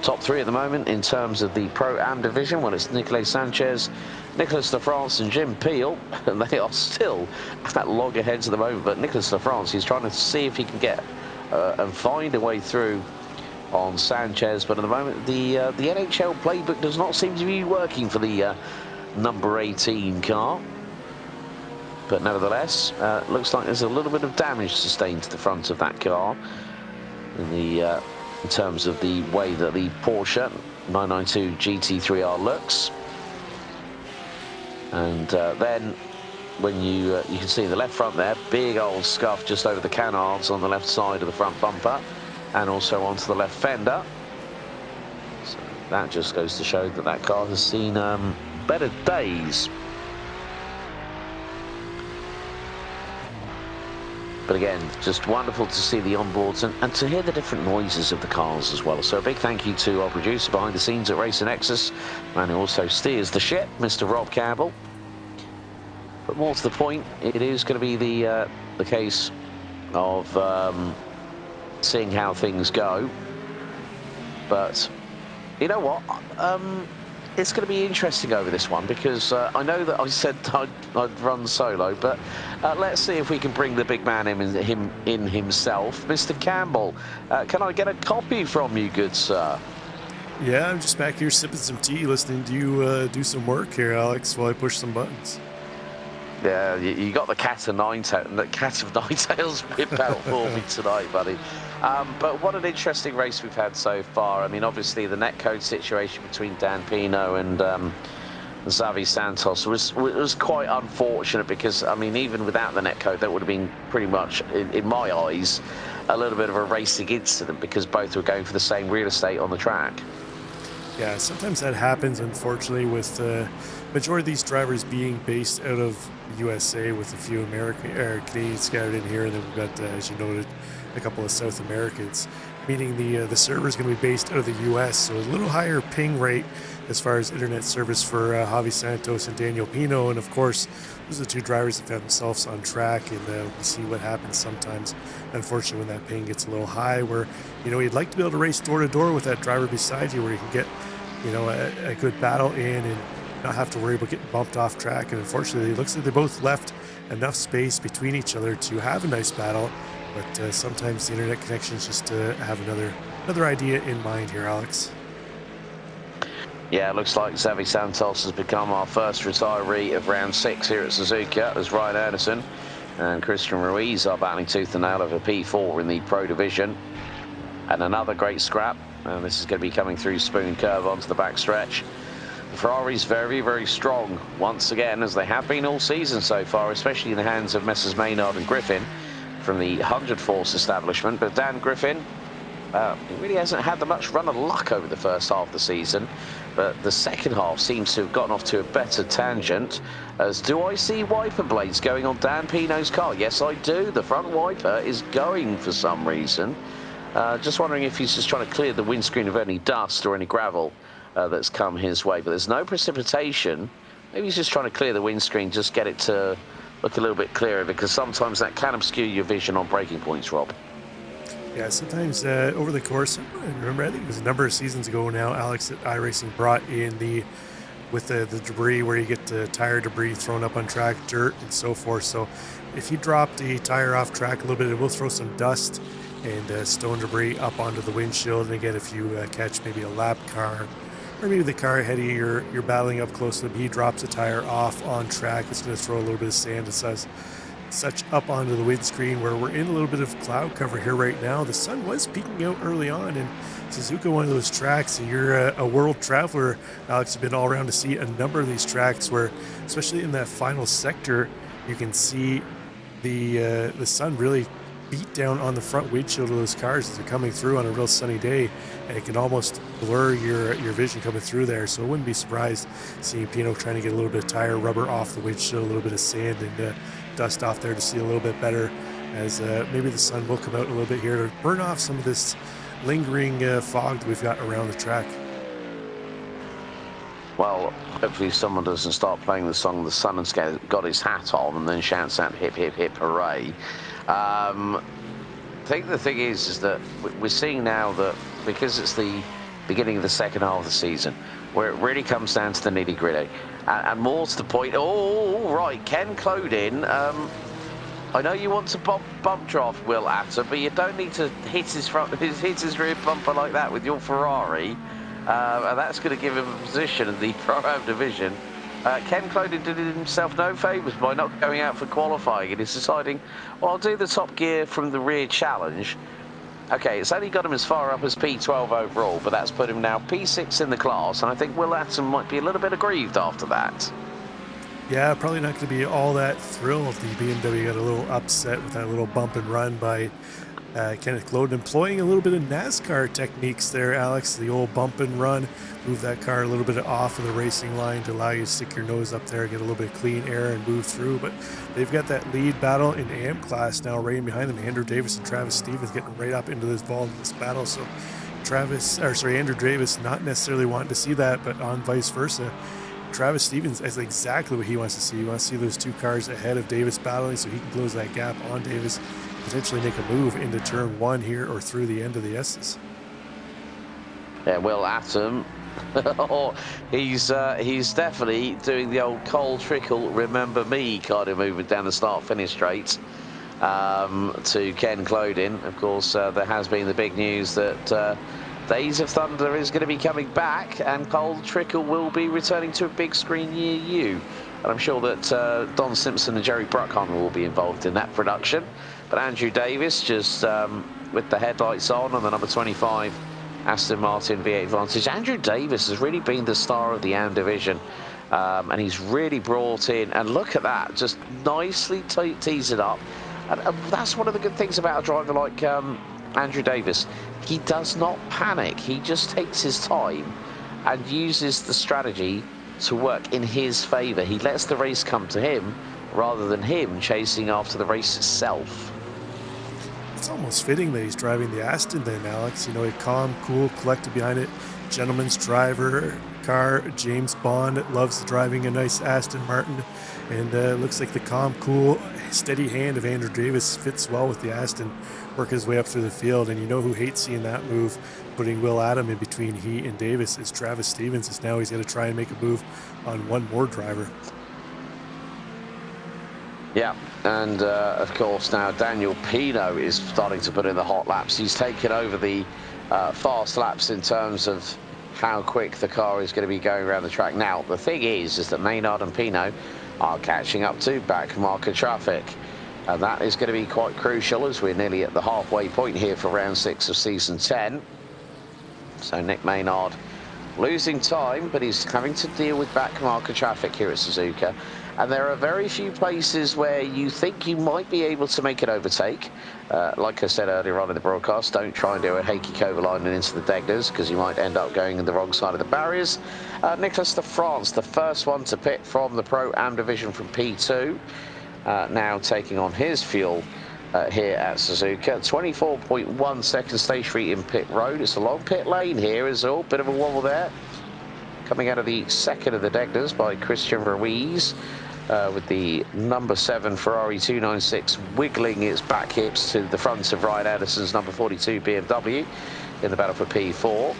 Top three at the moment in terms of the Pro-Am division. Well, it's Nicolas Sanchez, Nicholas LaFrance and Jim Peel, and they are still at loggerheads at the moment. But Nicholas LaFrance, he's trying to see if he can get and find a way through on Sanchez, but at the moment the NHL playbook does not seem to be working for the number 18 car. But nevertheless, looks like there's a little bit of damage sustained to the front of that car in terms of the way that the Porsche 992 GT3R looks. And then when you can see the left front there, big old scuff just over the canards on the left side of the front bumper, and also onto the left fender. So that just goes to show that that car has seen better days. But again, just wonderful to see the onboards and to hear the different noises of the cars as well. So a big thank you to our producer behind the scenes at Racer Nexus, and who also steers the ship, Mr. Rob Campbell. But more to the point, it is going to be the case of seeing how things go. But you know what, it's going to be interesting over this one, because I know that I said I'd run solo, but let's see if we can bring the big man in himself. Mr. Campbell, can I get a copy from you, good sir? Yeah, I'm just back here sipping some tea, listening to you do some work here, Alex, while I push some buttons. Yeah, you got the cat of nine tails whip out for me tonight, buddy. But what an interesting race we've had so far. I mean, obviously the netcode situation between Dan Pino and Xavi Santos was quite unfortunate because, I mean, even without the netcode, that would have been pretty much, in my eyes, a little bit of a racing incident because both were going for the same real estate on the track. Yeah, sometimes that happens, unfortunately, with majority of these drivers being based out of USA, with a few American or Canadians scattered in here, and then we've got, as you noted, a couple of South Americans. Meaning the server is going to be based out of the US, so a little higher ping rate as far as internet service for Javi Santos and Daniel Pino, and of course, those are the two drivers that found themselves on track, and we see what happens sometimes. Unfortunately, when that ping gets a little high, where you'd like to be able to race door to door with that driver beside you, where you can get a good battle in and not have to worry about getting bumped off track. And unfortunately, it looks like they both left enough space between each other to have a nice battle. But sometimes the internet connections just have another idea in mind here, Alex. Yeah, it looks like Xavi Santos has become our first retiree of round 6 here at Suzuka, as Ryan Anderson and Christian Ruiz are battling tooth and nail over P4 in the Pro Division. And another great scrap, and this is going to be coming through Spoon Curve onto the backstretch. The Ferrari's very, very strong once again, as they have been all season so far, especially in the hands of Messrs Maynard and Griffin from the 100 Force establishment. But Dan Griffin, he really hasn't had the much run of luck over the first half of the season, but the second half seems to have gotten off to a better tangent. As do I see wiper blades going on Dan Pino's car? Yes, I do. The front wiper is going for some reason. Just wondering if he's just trying to clear the windscreen of any dust or any gravel that's come his way. But there's no precipitation. Maybe he's just trying to clear the windscreen, just get it to look a little bit clearer, because sometimes that can obscure your vision on braking points, Rob. Yeah, sometimes over the course, I remember, I think it was a number of seasons ago now, Alex, that iRacing brought in with the debris, where you get the tire debris thrown up on track, dirt and so forth. So if you drop the tire off track a little bit, it will throw some dust and stone debris up onto the windshield. And again, if you catch maybe a lap car, or maybe the car ahead of you, you're battling up close to them, he drops a tire off on track, it's going to throw a little bit of sand and such up onto the windscreen, where we're in a little bit of cloud cover here right now. The sun was peeking out early on, and Suzuka, one of those tracks, and you're a world traveler, Alex, you've been all around to see a number of these tracks where, especially in that final sector, you can see the sun really beat down on the front windshield of those cars as they're coming through on a real sunny day, and it can almost blur your vision coming through there. So I wouldn't be surprised seeing Pino trying to get a little bit of tire rubber off the windshield, a little bit of sand and dust off there to see a little bit better, as maybe the sun will come out a little bit here to burn off some of this lingering fog that we've got around the track. Well, hopefully someone doesn't start playing the song "The Sun Has Got His Hat On" and then shouts out "Hip hip hip hooray." I think the thing is that we're seeing now that, because it's the beginning of the second half of the season, where it really comes down to the nitty gritty, and more to the point. Oh, right, Ken Clodin. I know you want to bump draft Will Atter, but you don't need to hit his rear bumper like that with your Ferrari, and that's going to give him a position in the Pro-Am division. Ken Clodin did himself no favours by not going out for qualifying, and he's deciding, well, I'll do the top gear from the rear challenge. Okay, it's only got him as far up as P12 overall, but that's put him now P6 in the class, and I think Will Atten might be a little bit aggrieved after that. Yeah, probably not going to be all that thrilled. The BMW got a little upset with that little bump and run by Kenneth Clodin, employing a little bit of NASCAR techniques there, Alex. The old bump and run, move that car a little bit off of the racing line to allow you to stick your nose up there, get a little bit of clean air and move through. But they've got that lead battle in AM class now right in behind them. Andrew Davis and Travis Stevens getting right up into this battle. So Andrew Davis not necessarily wanting to see that, but on vice versa. Travis Stevens is exactly what he wants to see. He wants to see those two cars ahead of Davis battling so he can close that gap on Davis, potentially make a move into turn one here or through the end of the S's. Yeah, Will Atten, he's definitely doing the old Cole Trickle remember me kind of movement down the start-finish straight to Ken Clodin. Of course, there has been the big news that Days of Thunder is going to be coming back, and Cold Trickle will be returning to a big screen near you. And I'm sure that Don Simpson and Jerry Bruckheimer will be involved in that production. But Andrew Davis, just with the headlights on the number 25 Aston Martin V8 Vantage. Andrew Davis has really been the star of the AM division. And he's really brought in, and look at that, just nicely tees it up. And that's one of the good things about a driver like Andrew Davis. He does not panic. He just takes his time and uses the strategy to work in his favour. He lets the race come to him rather than him chasing after the race itself. It's almost fitting that he's driving the Aston then, Alex. You know, a calm, cool, collected behind it, gentleman's driver car. James Bond loves driving a nice Aston Martin, and looks like the calm, cool, steady hand of Andrew Davis fits well with the Aston, work his way up through the field. And you know who hates seeing that move, putting Will Adam in between he and Davis, is Travis Stevens. Is now he's going to try and make a move on one more driver. Yeah, and of course now Daniel Pino is starting to put in the hot laps. He's taken over the fast laps in terms of how quick the car is going to be going around the track. Now, the thing is that Maynard and Pino are catching up to back marker traffic. And that is going to be quite crucial as we're nearly at the halfway point here for round 6 of season 10. So Nick Maynard losing time, but he's having to deal with back marker traffic here at Suzuka. And there are very few places where you think you might be able to make an overtake. Like I said earlier on in the broadcast, don't try and do a Heikki Kovalainen into the Degners, because you might end up going in the wrong side of the barriers. Nicolas de France, the first one to pit from the Pro-Am division from P2, now taking on his fuel here at Suzuka. 24.1 seconds stationary in pit road. It's a long pit lane here, is all. Bit of a wobble there. Coming out of the second of the Degners by Christian Ruiz, with the number 7 Ferrari 296 wiggling its back hips to the front of Ryan Anderson's number 42 BMW in the battle for P4.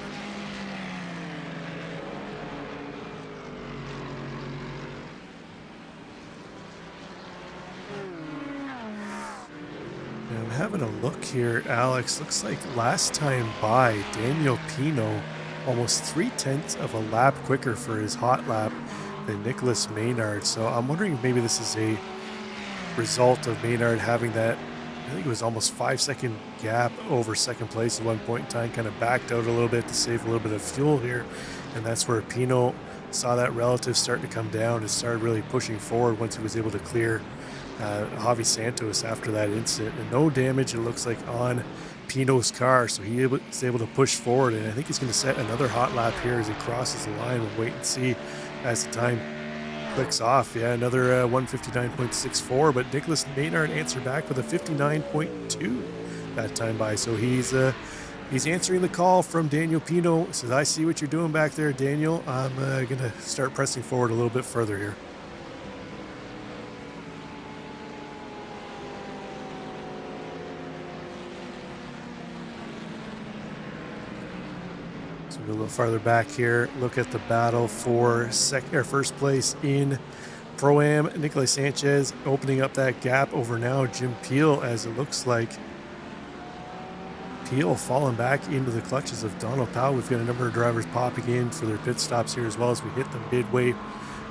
I'm having a look here, Alex. Looks like last time by, Daniel Pino almost 3/10 of a lap quicker for his hot lap than Nicholas Maynard. So I'm wondering if maybe this is a result of Maynard having that, I think it was almost 5-second gap over second place at one point in time, kind of backed out a little bit to save a little bit of fuel here. And that's where Pino saw that relative starting to come down and started really pushing forward once he was able to clear Javi Santos after that incident. And no damage, it looks like, on Pino's car, so he was able to push forward, and I think he's going to set another hot lap here as he crosses the line. We'll wait and see as the time clicks off. Yeah, another 159.64, but Nicholas Maynard answered back with a 59.2 that time by. So he's answering the call from Daniel Pino. Says, I see what you're doing back there, Daniel. I'm going to start pressing forward a little bit further here. A little farther back here, look at the battle for first place in Pro-Am. Nicolai Sanchez opening up that gap over now Jim Peel, as it looks like Peel falling back into the clutches of Donald Powell. We've got a number of drivers popping in for their pit stops here as well as we hit the midway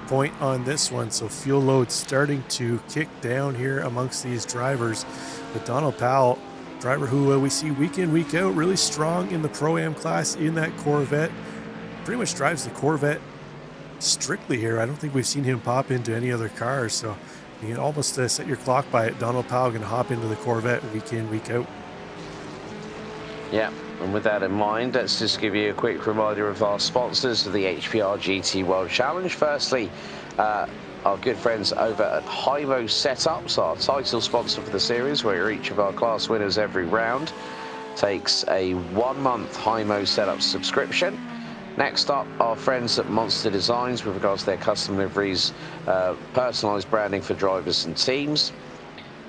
point on this one. So fuel load starting to kick down here amongst these drivers. But Donald Powell, driver who we see week in, week out, really strong in the Pro-Am class in that Corvette. Pretty much drives the Corvette strictly here. I don't think we've seen him pop into any other cars. So you can almost set your clock by it. Donald Powell going to hop into the Corvette week in, week out. Yeah, and with that in mind, let's just give you a quick reminder of our sponsors of the HPR GT World Challenge. Firstly, our good friends over at Hymo Setups, our title sponsor for the series, where each of our class winners every round takes a 1-month Hymo Setups subscription. Next up, our friends at Monster Designs with regards to their custom liveries, personalised branding for drivers and teams.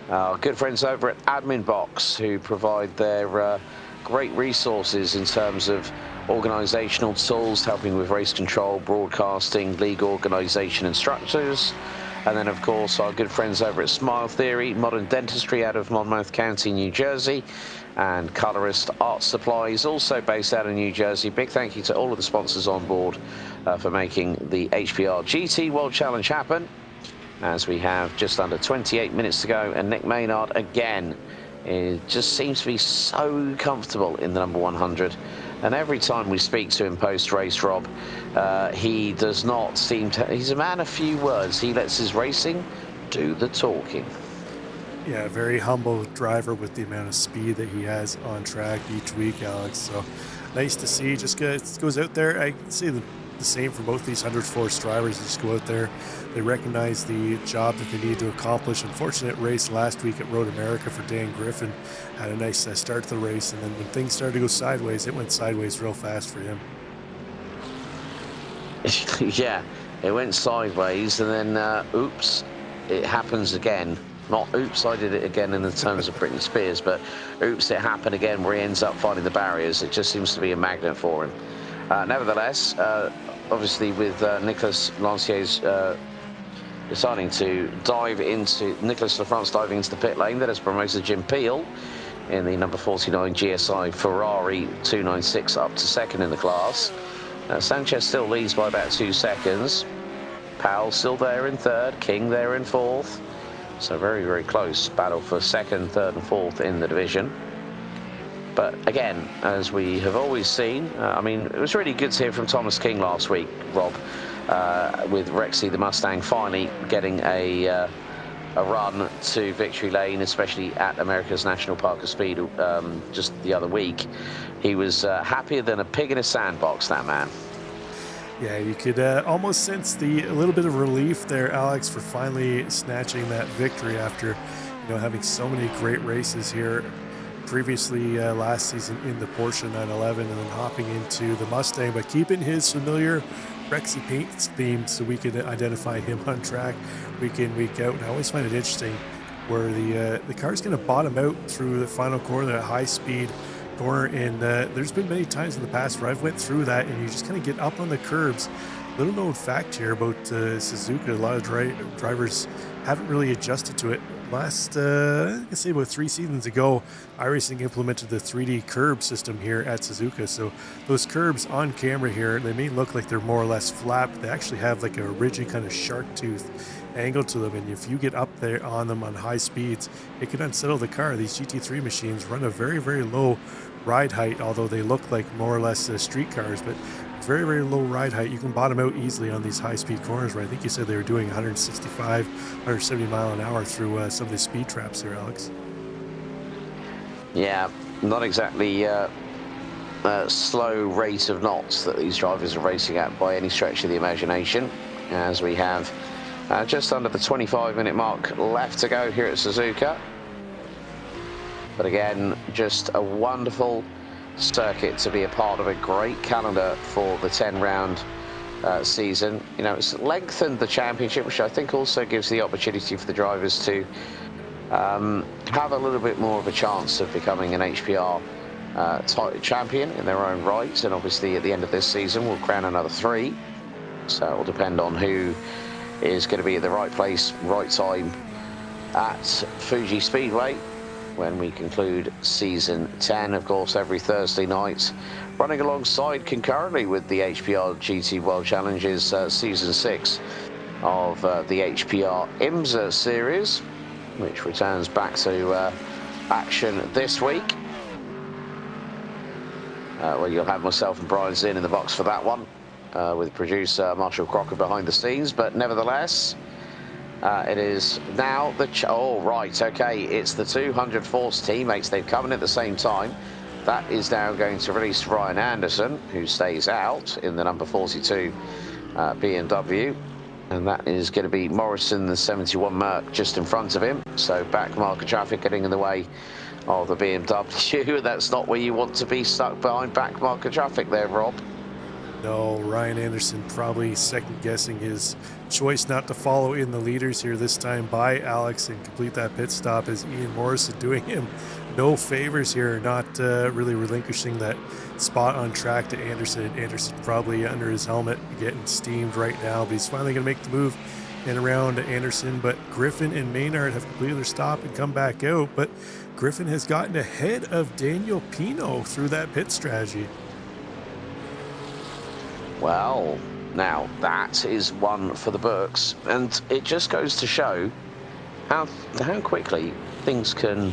Our good friends over at Admin Box, who provide their great resources in terms of organisational tools, helping with race control, broadcasting, league organisation and structures. And then, of course, our good friends over at Smile Theory, Modern Dentistry out of Monmouth County, New Jersey, and Colorist Art Supplies, also based out of New Jersey. Big thank you to all of the sponsors on board for making the HPR GT World Challenge happen. As we have just under 28 minutes to go, and Nick Maynard again, it just seems to be so comfortable in the number 100. And every time we speak to him post-race, Rob, he does not seem to... He's a man of few words. He lets his racing do the talking. Yeah, very humble driver with the amount of speed that he has on track each week, Alex. So nice to see. Just goes out there. I see the same for both these 100 force drivers. They just go out there. They recognize the job that they need to accomplish. Unfortunate race last week at Road America for Dan Griffin. Had a nice start to the race, and then when things started to go sideways, it went sideways real fast for him. Yeah, it went sideways, and then oops, it happens again. Not oops, I did it again in the terms of Britney Spears, but oops, it happened again where he ends up finding the barriers. It just seems to be a magnet for him. Nevertheless, obviously with Nicolas Lancier's deciding to dive into, Nicolas Lafrance diving into the pit lane, that has promoted Jim Peel in the number 49 GSI Ferrari 296 up to second in the class. Sanchez still leads by about 2 seconds. Powell still there in third, King there in fourth. So very, very close battle for second, third and fourth in the division. But again, as we have always seen, I mean, it was really good to hear from Thomas King last week, Rob, with Rexy the Mustang finally getting a run to victory lane, especially at America's National Park of Speed just the other week. He was happier than a pig in a sandbox, that man. Yeah, you could almost sense a little bit of relief there, Alex, for finally snatching that victory after, having so many great races here previously last season in the Porsche 911 and then hopping into the Mustang, but keeping his familiar Rexy paint theme so we can identify him on track week in, week out. And I always find it interesting where the car's going to bottom out through the final corner, that high speed corner, and there's been many times in the past where I've went through that and you just kind of get up on the curbs. Little known fact here about Suzuka, a lot of drivers haven't really adjusted to it. Last, I say about 3 seasons ago, iRacing implemented the 3D curb system here at Suzuka. So those curbs on camera here, they may look like they're more or less flat, but they actually have like a rigid kind of shark tooth angle to them. And if you get up there on them on high speeds, it can unsettle the car. These GT3 machines run a very, very low ride height, although they look like more or less street cars, but very, very low ride height. You can bottom out easily on these high-speed corners where I think you said they were doing 165, 170 mile an hour through some of the speed traps here, Alex. Yeah, not exactly a slow rate of knots that these drivers are racing at by any stretch of the imagination, as we have just under the 25-minute mark left to go here at Suzuka. But again, just a wonderful circuit to be a part of, a great calendar for the 10-round season. It's lengthened the championship, which I think also gives the opportunity for the drivers to have a little bit more of a chance of becoming an HPR title champion in their own right. And obviously at the end of this season we'll crown another 3, so it will depend on who is going to be at the right place, right time at Fuji Speedway when we conclude season 10, of course, every Thursday night, running alongside concurrently with the HPR GT World Challenges season 6 of the HPR IMSA series, which returns back to action this week. Well, you'll have myself and Brian Zinn in the box for that one, with producer Marshall Crocker behind the scenes, but nevertheless, it is now the... oh, right, okay, it's the 200 Force teammates. They've come in at the same time. That is now going to release Ryan Anderson, who stays out in the number 42 BMW. And that is going to be Morrison, the 71 Merc, just in front of him. So back marker traffic getting in the way of the BMW. That's not where you want to be, stuck behind back marker traffic there, Rob. No, Ryan Anderson probably second-guessing his choice not to follow in the leaders here this time by Alex and complete that pit stop, as Ian Morrison doing him no favors here, not really relinquishing that spot on track to Anderson. Anderson probably under his helmet getting steamed right now, but he's finally going to make the move and around Anderson, but Griffin and Maynard have completed their stop and come back out. But Griffin has gotten ahead of Daniel Pino through that pit strategy. Well, now that is one for the books, and it just goes to show how quickly things can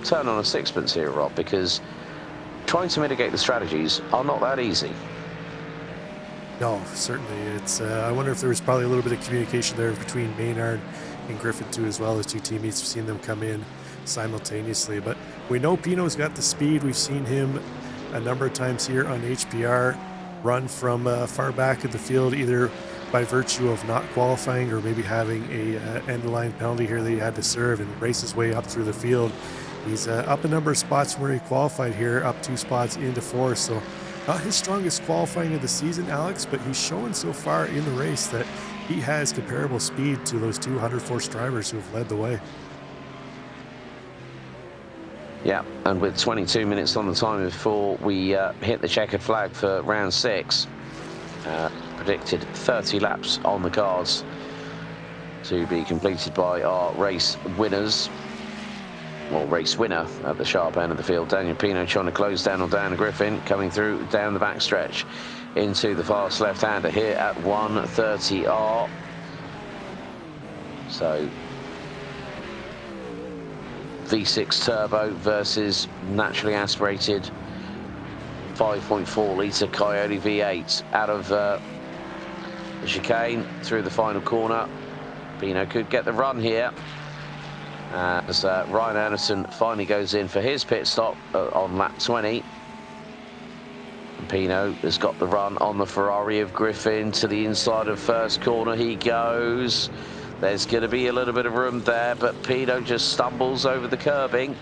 turn on a sixpence here, Rob, because trying to mitigate the strategies are not that easy. No, certainly. It's. I wonder if there was probably a little bit of communication there between Maynard and Griffin too, as well as two teammates. We've seen them come in simultaneously, but we know Pino's got the speed. We've seen him a number of times here on HPR run from far back in the field, either by virtue of not qualifying or maybe having a end-of-line penalty here that he had to serve, and race his way up through the field. He's up a number of spots where he qualified here, up 2 spots into 4, so not his strongest qualifying of the season, Alex, but he's shown so far in the race that he has comparable speed to those 200 force drivers who have led the way. Yeah, and with 22 minutes on the time before we hit the checkered flag for round 6, predicted 30 laps on the cards to be completed by our race winners. Well, race winner at the sharp end of the field, Daniel Pino, trying to close down on Dan Griffin, coming through down the back stretch into the fast left-hander here at 130R. So V6 turbo versus naturally aspirated 5.4 litre Coyote V8 out of the chicane through the final corner. Pino could get the run here as Ryan Anderson finally goes in for his pit stop on lap 20. And Pino has got the run on the Ferrari of Griffin to the inside of first corner. He goes. There's going to be a little bit of room there, but Pino just stumbles over the curbing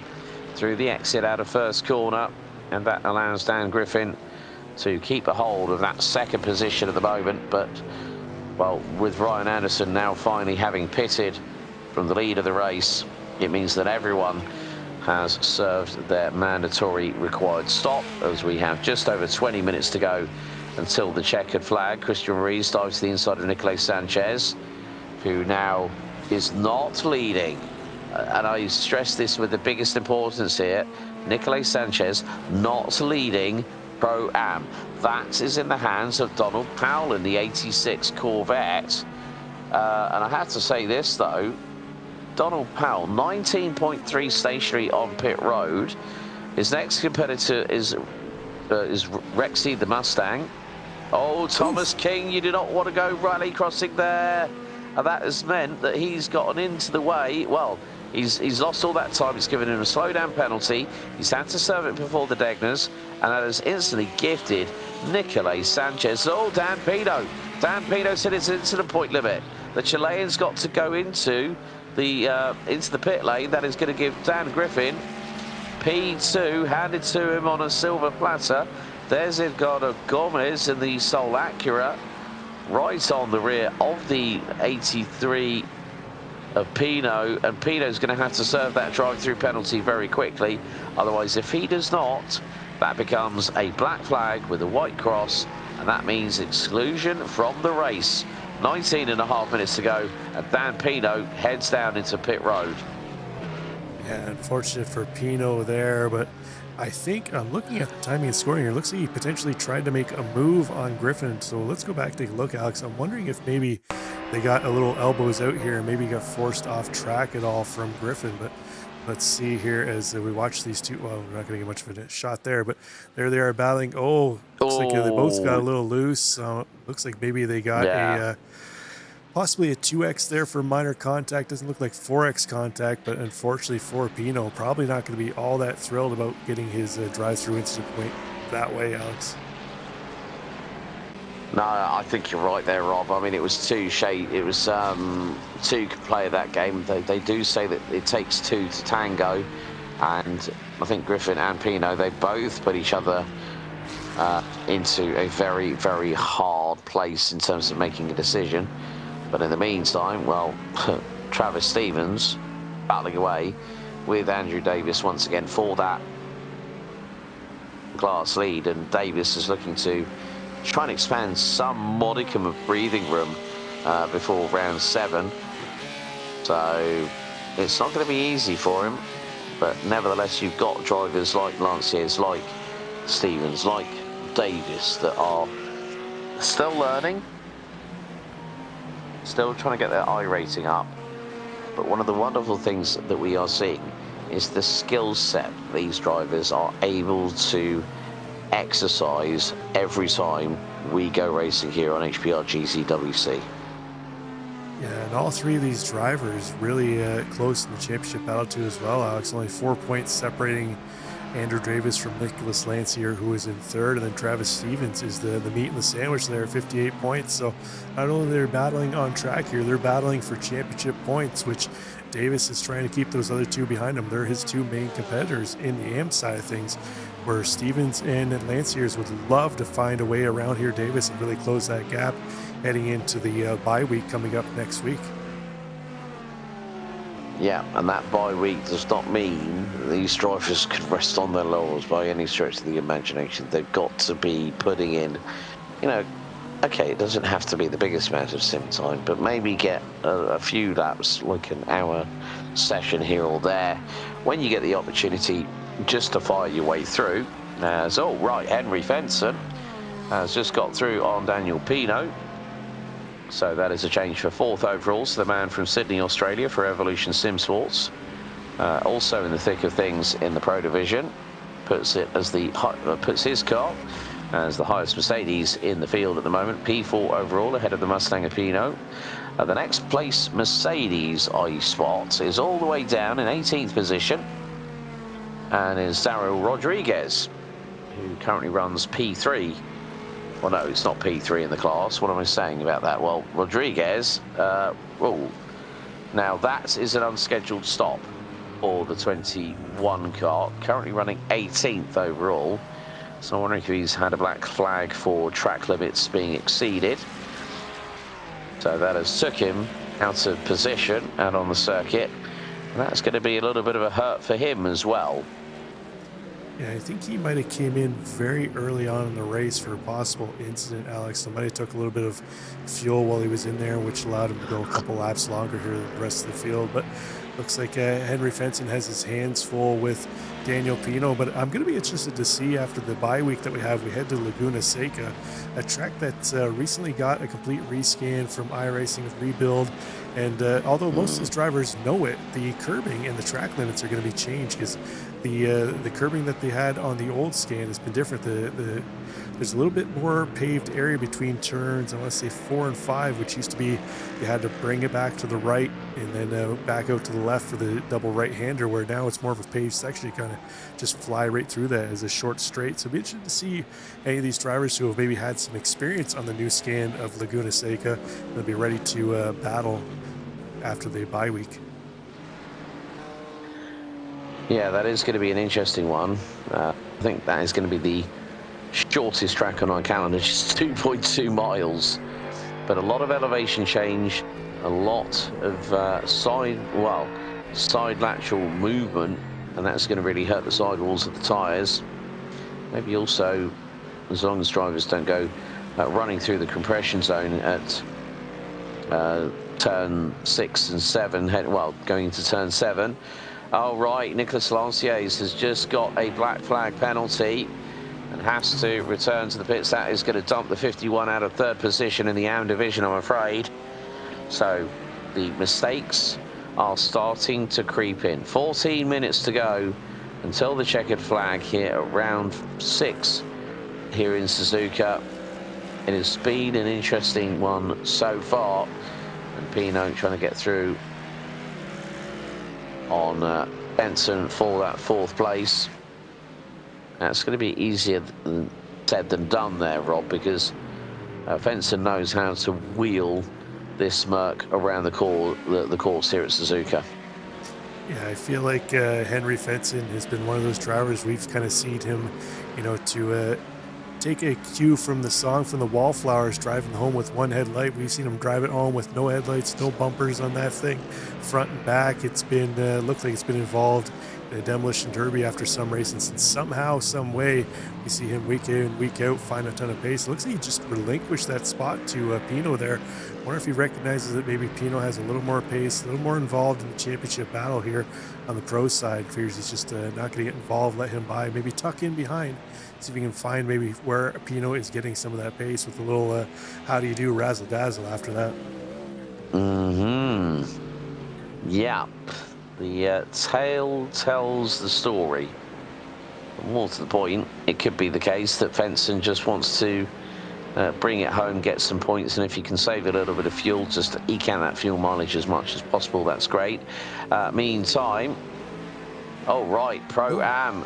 through the exit out of first corner, and that allows Dan Griffin to keep a hold of that second position at the moment. But, well, with Ryan Anderson now finally having pitted from the lead of the race, it means that everyone has served their mandatory required stop, as we have just over 20 minutes to go until the checkered flag. Christian Ruiz dives to the inside of Nicolás Sanchez, who now is not leading. And I stress this with the biggest importance here. Nicolás Sanchez not leading Pro-Am. That is in the hands of Donald Powell in the 86 Corvette. And I have to say this, though. Donald Powell, 19.3 stationary on pit road. His next competitor is Rexy the Mustang. Oh, Thomas King, you do not want to go rally crossing there. And that has meant that he's gotten into the way. Well, he's lost all that time. It's given him a slowdown penalty. He's had to serve it before the Degners, and that has instantly gifted Nicolás Sanchez. Oh, Dan Pino. Dan Pino said it's into the point limit. The Chilean's got to go into the pit lane. That is going to give Dan Griffin P2 handed to him on a silver platter. There's Edgardo Gomez in the Sol Acura, right on the rear of the 83 of Pino, and Pino's going to have to serve that drive-through penalty very quickly. Otherwise, if he does not, that becomes a black flag with a white cross, and that means exclusion from the race. 19.5 minutes to go, and Dan Pino heads down into pit road. Yeah, unfortunate for Pino there, but I think I'm looking at the timing and scoring here. It looks like he potentially tried to make a move on Griffin. So let's go back and take a look, Alex. I'm wondering if maybe they got a little elbows out here and maybe got forced off track at all from Griffin. But let's see here as we watch these two. Well, we're not going to get much of a shot there, but there they are battling. Oh, looks like they both got a little loose. Looks like maybe they got possibly a 2X there for minor contact. Doesn't look like 4X contact, but unfortunately for Pino, probably not going to be all that thrilled about getting his drive-through incident point that way, Alex. No, I think you're right there, Rob. I mean, it was two could play that game. They do say that it takes two to tango, and I think Griffin and Pino, they both put each other into a very, very hard place in terms of making a decision. But in the meantime, well, Travis Stevens battling away with Andrew Davis once again for that class lead, and Davis is looking to try and expand some modicum of breathing room before round 7. So it's not going to be easy for him. But nevertheless, you've got drivers like Lanciers, like Stevens, like Davis that are still learning, still trying to get their iRacing up. But one of the wonderful things that we are seeing is the skill set these drivers are able to exercise every time we go racing here on HPR GCWC. Yeah, and all three of these drivers really close in the championship battle too as well, Alex. Only 4 points separating Andrew Davis from Nicholas Lancier, who is in third, and then Travis Stevens is the meat in the sandwich there, 58 points. So not only they're battling on track here, they're battling for championship points, which Davis is trying to keep those other two behind him. They're his two main competitors in the AM side of things, where Stevens and Lanciers would love to find a way around here Davis and really close that gap heading into the bye week coming up next week. Yeah, and that bye week does not mean these drivers can rest on their laurels by any stretch of the imagination. They've got to be putting in, you know, okay, it doesn't have to be the biggest amount of sim time, but maybe get a few laps, like an hour session here or there, when you get the opportunity just to fire your way through. As, oh, right, Henry Fenson has just got through on Daniel Pino. So that is a change for 4th overall. So the man from Sydney, Australia for Evolution Sim Sports. Also in the thick of things in the Pro Division. Puts his car as the highest Mercedes in the field at the moment. P4 overall ahead of the Mustang Pino. The next place Mercedes I spot is all the way down in 18th position. And is Daryl Rodriguez, who currently runs P3. Well, no, it's not P3 in the class. What am I saying about that? Well, Rodriguez, now that is an unscheduled stop for the 21 car, currently running 18th overall. So I'm wondering if he's had a black flag for track limits being exceeded. So that has took him out of position and on the circuit. And that's going to be a little bit of a hurt for him as well. Yeah, I think he might have came in very early on in the race for a possible incident, Alex. So might have took a little bit of fuel while he was in there, which allowed him to go a couple laps longer here than the rest of the field. But looks like Henry Fenson has his hands full with Daniel Pino. But I'm going to be interested to see after the bye week that we have, we head to Laguna Seca, a track that recently got a complete rescan from iRacing Rebuild. And although most of those drivers know it, the curbing and the track limits are going to be changed because the curbing that they had on the old scan has been different. There's a little bit more paved area between turns, I want to say 4 and 5, which used to be you had to bring it back to the right and then back out to the left for the double right-hander, where now it's more of a paved section. You kind of just fly right through that as a short straight. So it'll be interesting to see any of these drivers who have maybe had some experience on the new scan of Laguna Seca. They'll be ready to battle after the bye week. Yeah, that is going to be an interesting one. I think that is going to be the shortest track on our calendar, just 2.2 miles. But a lot of elevation change, a lot of side lateral movement, and that's going to really hurt the sidewalls of the tyres. Maybe also, as long as drivers don't go running through the compression zone at turn 6 and 7, going into turn 7. Oh, right, Nicholas Lanciers has just got a black flag penalty and has to return to the pits. That is going to dump the 51 out of 3rd position in the AM division, I'm afraid. So the mistakes are starting to creep in. 14 minutes to go until the checkered flag here at round 6 here in Suzuka. It has been an interesting one so far. And Pino trying to get through on Benson for that 4th place. That's going to be easier said than done there, Rob, because Fenson knows how to wheel this Merc around the course here at Suzuka. Yeah, I feel like Henry Fenson has been one of those drivers we've kind of seen him, to take a cue from the song from the Wallflowers, driving home with one headlight. We've seen him drive it home with no headlights, no bumpers on that thing, front and back. It's been looked like it's been involved Demolition Derby after some races, and somehow, some way, we see him week in, week out, find a ton of pace. It looks like he just relinquished that spot to Pino there. Wonder if he recognizes that maybe Pino has a little more pace, a little more involved in the championship battle here on the pro side. Figures he's just not going to get involved, let him by, maybe tuck in behind, see if he can find maybe where Pino is getting some of that pace with a little how do you do razzle dazzle after that. Yeah. The tale tells the story. More to the point, it could be the case that Fenton just wants to bring it home, get some points, and if you can save a little bit of fuel, just eke out that fuel mileage as much as possible, that's great. Meantime, oh right, Pro-Am.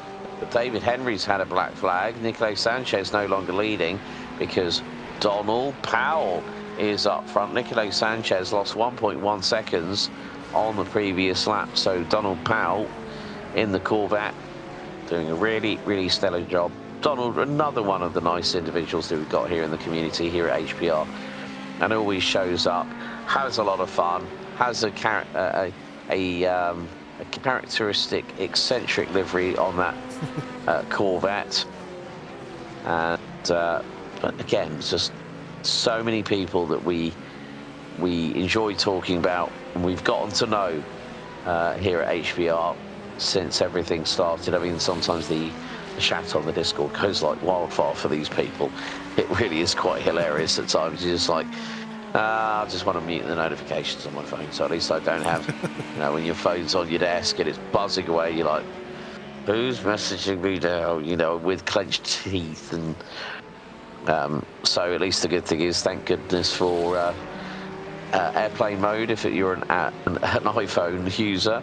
David Henry's had a black flag. Nicolas Sanchez no longer leading because Donald Powell is up front. Nicolas Sanchez lost 1.1 seconds on the previous lap, so Donald Powell in the Corvette doing a really, really stellar job. Donald, another one of the nice individuals that we've got here in the community here at HPR, and always shows up, has a lot of fun, has a characteristic eccentric livery on that Corvette, and but again, it's just so many people that we enjoy talking about, and we've gotten to know here at HPR since everything started. I mean, sometimes the chat on the Discord goes like wildfire for these people. It really is quite hilarious at times. You're just like, I just want to mute the notifications on my phone, so at least I don't have, you know, when your phone's on your desk and it's buzzing away, you're like, who's messaging me now, you know, with clenched teeth. And so at least the good thing is, thank goodness for airplane mode if you're an iPhone user,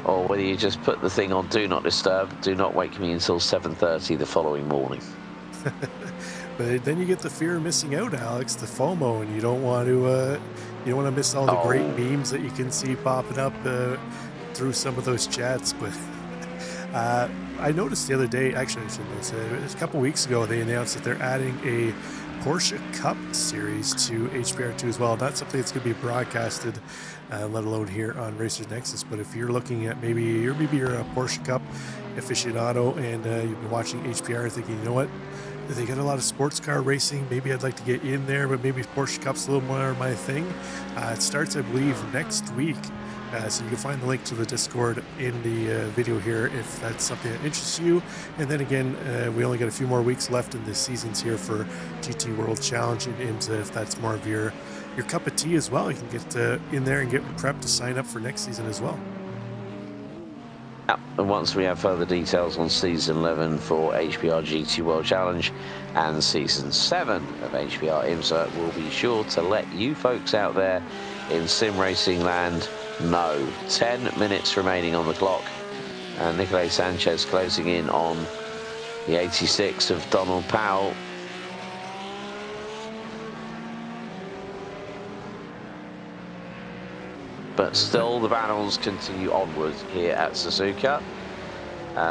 or whether you just put the thing on do not disturb, do not wake me until 7:30 the following morning. But then you get the fear of missing out, Alex, the FOMO, and you don't want to miss all the great memes that you can see popping up through some of those chats. But I noticed the other day, actually, it was a couple weeks ago, they announced that they're adding a Porsche Cup series to HPR2 as well. Not something that's going to be broadcasted, let alone here on Racer Nexus. But if you're looking at maybe you're a Porsche Cup aficionado and you've been watching HPR thinking, you know what, they got a lot of sports car racing, maybe I'd like to get in there, but maybe Porsche Cup's a little more my thing. It starts, I believe, next week. So you can find the link to the Discord in the video here if that's something that interests you. And then again, we only got a few more weeks left in the seasons here for GT World Challenge in IMSA. If that's more of your cup of tea as well, you can get in there and get prepped to sign up for next season as well. Yeah, and once we have further details on Season 11 for HPR GT World Challenge and Season 7 of HPR IMSA, we'll be sure to let you folks out there in sim racing land know. 10 minutes remaining on the clock, and Nicolas Sanchez closing in on the 86 of Donald Powell. But still the battles continue onward here at Suzuka.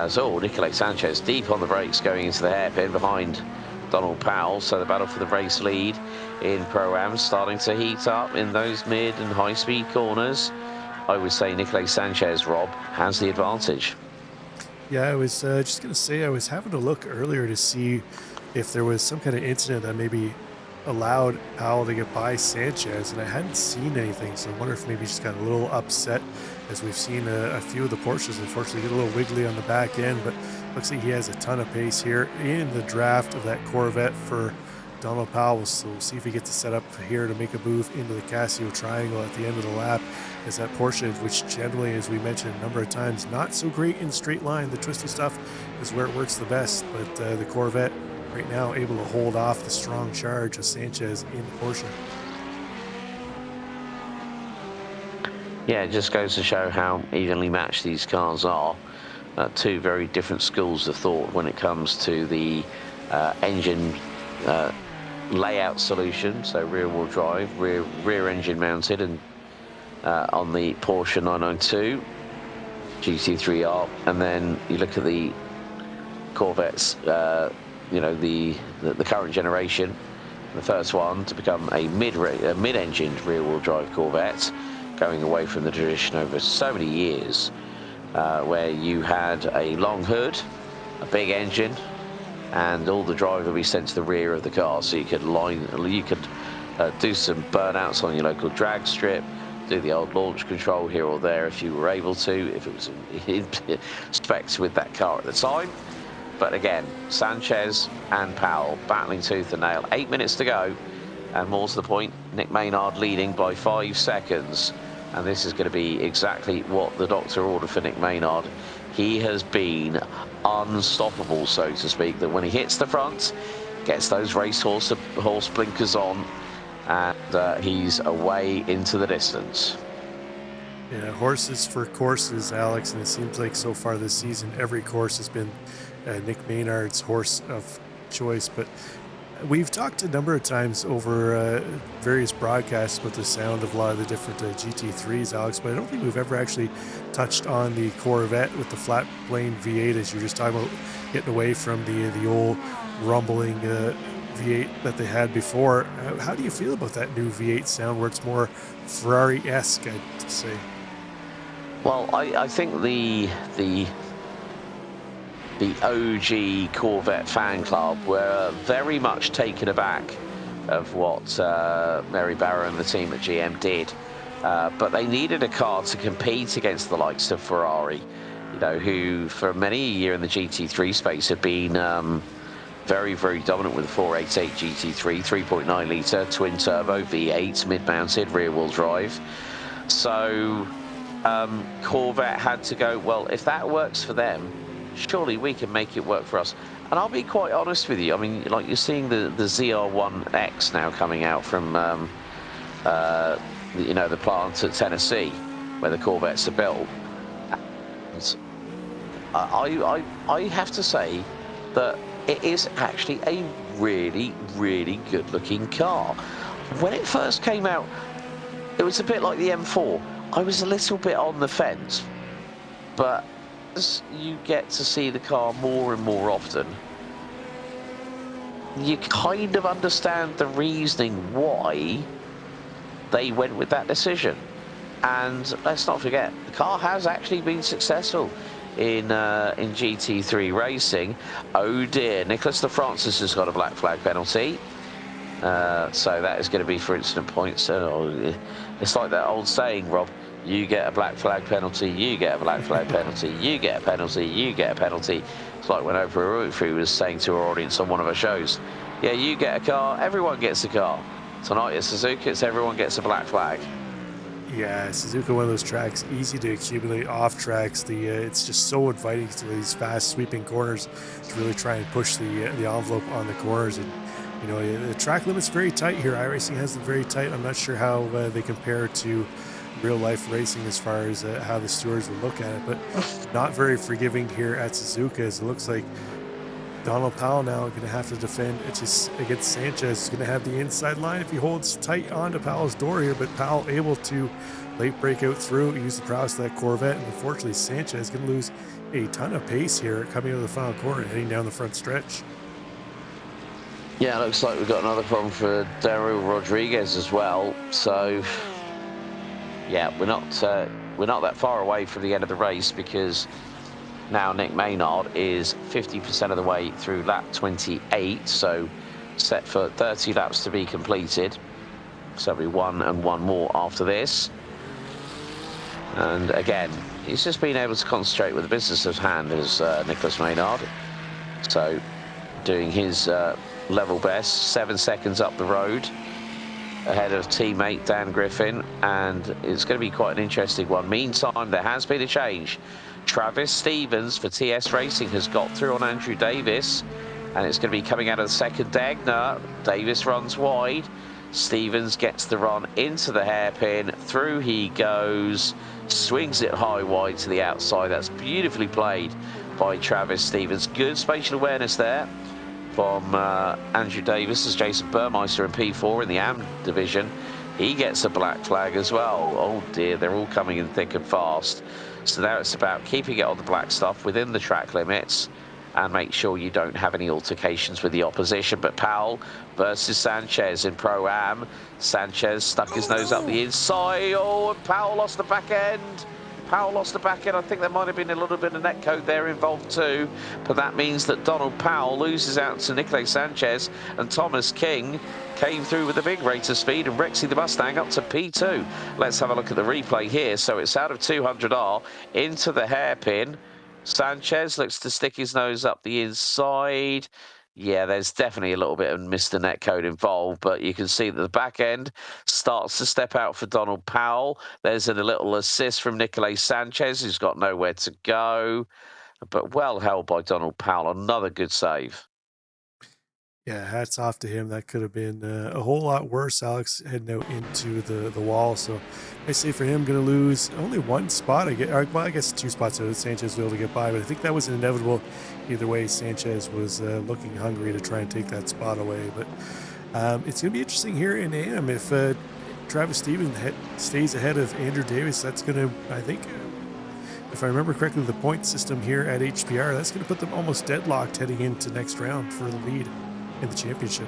So Nicolas Sanchez deep on the brakes going into the hairpin behind Donald Powell. So the battle for the race lead in Pro-Am starting to heat up in those mid and high speed corners. I would say Nicolas Sanchez, Rob, has the advantage. Yeah, I was just going to say, I was having a look earlier to see if there was some kind of incident that maybe allowed Powell to get by Sanchez, and I hadn't seen anything, so I wonder if maybe he just got a little upset, as we've seen a few of the Porsches unfortunately get a little wiggly on the back end. But looks like he has a ton of pace here in the draft of that Corvette for Donald Powell. So we'll see if he gets a set up here to make a move into the Casio Triangle at the end of the lap, as that Porsche, which generally, as we mentioned a number of times, not so great in straight line. The twisty stuff is where it works the best, but the Corvette right now able to hold off the strong charge of Sanchez in the Porsche. Yeah, it just goes to show how evenly matched these cars are. Two very different schools of thought when it comes to the engine layout solution. So rear-wheel drive, rear engine mounted, and on the Porsche 992 GT3R, and then you look at the Corvettes, you know, the current generation, the first one to become a mid-engined rear-wheel drive Corvette, going away from the tradition over so many years. where you had a long hood, a big engine, and all the drive would be sent to the rear of the car, so you could do some burnouts on your local drag strip, do the old launch control here or there if you were able to, if it was in specs with that car at the time. But again, Sanchez and Powell battling tooth and nail. 8 minutes to go, and more to the point, Nick Maynard leading by 5 seconds. And this is going to be exactly what the doctor ordered for Nick Maynard. He has been unstoppable, so to speak, that when he hits the front, gets those racehorse blinkers on, and he's away into the distance. Yeah, horses for courses, Alex, and it seems like so far this season, every course has been Nick Maynard's horse of choice. But we've talked a number of times over various broadcasts about the sound of a lot of the different GT3s, Alex, but I don't think we've ever actually touched on the Corvette with the flat plane V8, as you were just talking about, getting away from the old rumbling V8 that they had before. How do you feel about that new V8 sound, where it's more Ferrari-esque, I'd say? Well, I think the OG Corvette fan club were very much taken aback of what Mary Barra and the team at GM did, but they needed a car to compete against the likes of Ferrari, you know, who for many a year in the GT3 space have been very, very dominant with the 488 GT3, 3.9 litre twin turbo V8, mid-mounted rear-wheel drive. So Corvette had to go, well, if that works for them, surely we can make it work for us. And I'll be quite honest with you, I mean, like, you're seeing the ZR1X now coming out from you know, the plant at Tennessee where the Corvettes are built. And I have to say that it is actually a really, really good looking car. When it first came out, it was a bit like the M4. I was a little bit on the fence, but as you get to see the car more and more often, you kind of understand the reasoning why they went with that decision. And let's not forget, the car has actually been successful in GT3 racing. Oh dear, Nicholas Lafrancis has got a black flag penalty. So that is going to be for incident points. It's like that old saying, Rob, you get a black flag penalty, you get a black flag penalty, you get a penalty, you get a penalty. It's like when Oprah Winfrey was saying to her audience on one of her shows, yeah, you get a car, everyone gets a car. Tonight at Suzuka, it's everyone gets a black flag. Yeah, Suzuka, one of those tracks, easy to accumulate off tracks. It's just so inviting to these fast sweeping corners to really try and push the envelope on the corners. And you know, the track limit's very tight here. iRacing has them very tight. I'm not sure how they compare to real life racing as far as how the stewards would look at it, but not very forgiving here at Suzuka, as it looks like Donald Powell now going to have to defend against Sanchez. He's going to have the inside line if he holds tight onto Powell's door here, but Powell able to late break out through, use the prowess of that Corvette, and unfortunately Sanchez is going to lose a ton of pace here coming out of the final corner and heading down the front stretch. Yeah, looks like we've got another problem for Daryl Rodriguez as well. So yeah, we're not that far away from the end of the race, because now Nick Maynard is 50% of the way through lap 28, so set for 30 laps to be completed. So there'll be one and one more after this. And again, he's just been able to concentrate with the business at hand as Nicholas Maynard. So doing his level best, 7 seconds up the road, ahead of teammate Dan Griffin, and it's going to be quite an interesting one. Meantime, there has been a change. Travis Stevens for TS Racing has got through on Andrew Davis, and it's going to be coming out of the second Degner. Davis runs wide. Stevens gets the run into the hairpin. Through he goes, swings it high wide to the outside. That's beautifully played by Travis Stevens. Good spatial awareness there from Andrew Davis, as Jason Burmeister in P4 in the AM division. He gets a black flag as well. Oh dear, they're all coming in thick and fast. So now it's about keeping it on the black stuff within the track limits and make sure you don't have any altercations with the opposition. But Powell versus Sanchez in Pro-Am. Sanchez stuck his nose up the inside. Oh, and Powell lost the back end. Powell lost the back end. I think there might have been a little bit of netcode there involved too, but that means that Donald Powell loses out to Nicolay Sanchez, and Thomas King came through with a big rate of speed, and Rexy the Mustang up to P2. Let's have a look at the replay here. So it's out of 200R into the hairpin. Sanchez looks to stick his nose up the inside. Yeah, there's definitely a little bit of Mr. Netcode involved, but you can see that the back end starts to step out for Donald Powell. There's a little assist from Nicolay Sanchez, who's got nowhere to go, but well held by Donald Powell. Another good save. Yeah, hats off to him. That could have been a whole lot worse. Alex heading out into the wall. So I say for him, going to lose only one spot. Well, I guess 2 spots so that Sanchez will be able to get by. But I think that was inevitable. Either way, Sanchez was looking hungry to try and take that spot away. But it's going to be interesting here in AM if Travis Stevens stays ahead of Andrew Davis. That's going to, I think, if I remember correctly, the point system here at HPR, that's going to put them almost deadlocked heading into next round for the lead in the championship.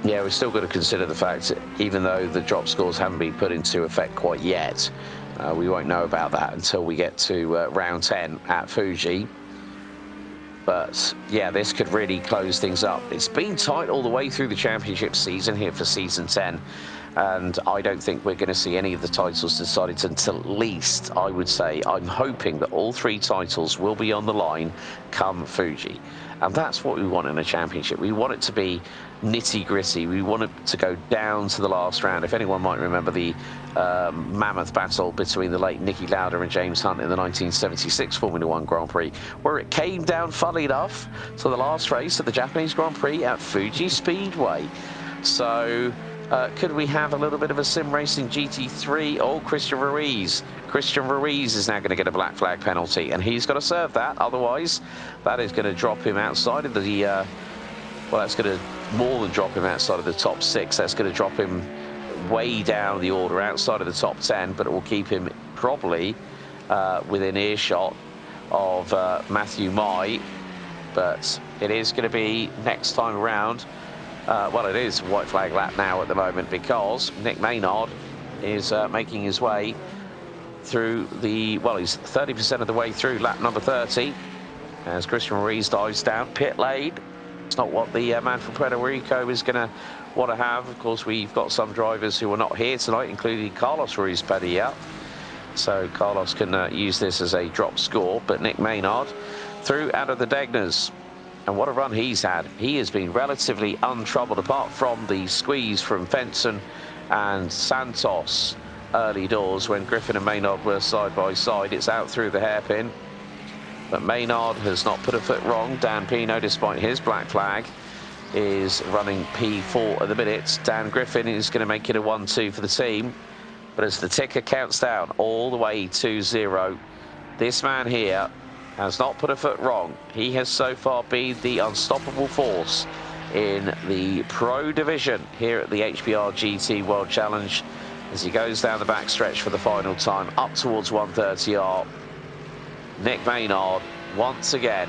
Yeah, we've still got to consider the fact that even though the drop scores haven't been put into effect quite yet, we won't know about that until we get to round 10 at Fuji. But yeah, this could really close things up. It's been tight all the way through the championship season here for season 10. And I don't think we're going to see any of the titles decided until at least, I would say, I'm hoping that all 3 titles will be on the line come Fuji. And that's what we want in a championship. We want it to be nitty-gritty. We want it to go down to the last round. If anyone might remember the mammoth battle between the late Niki Lauda and James Hunt in the 1976 Formula 1 Grand Prix, where it came down, funnily enough, to the last race of the Japanese Grand Prix at Fuji Speedway. So could we have a little bit of a sim racing GT3? Oh, Christian Ruiz. Christian Ruiz is now going to get a black flag penalty, and he's got to serve that. Otherwise, that is going to drop him outside of the, well, that's going to more than drop him outside of the top 6. That's going to drop him way down the order, outside of the top 10, but it will keep him probably within earshot of Matthew Mai. But it is going to be next time around. Well, it is white flag lap now at the moment, because Nick Maynard is making his way through the, well, he's 30% of the way through lap number 30 as Christian Ruiz dives down pit lane. It's not what the man from Puerto Rico is going to want to have. Of course, we've got some drivers who are not here tonight, including Carlos Ruiz Padilla. So Carlos can use this as a drop score, but Nick Maynard through out of the Degners. And what a run he's had. He has been relatively untroubled, apart from the squeeze from Fenton and Santos early doors when Griffin and Maynard were side by side. It's out through the hairpin. But Maynard has not put a foot wrong. Dan Pino, despite his black flag, is running P4 at the minute. Dan Griffin is going to make it a 1-2 for the team. But as the ticker counts down all the way to 0, this man here has not put a foot wrong. He has so far been the unstoppable force in the Pro Division here at the HBR GT World Challenge as he goes down the back stretch for the final time up towards 130R. Nick Maynard once again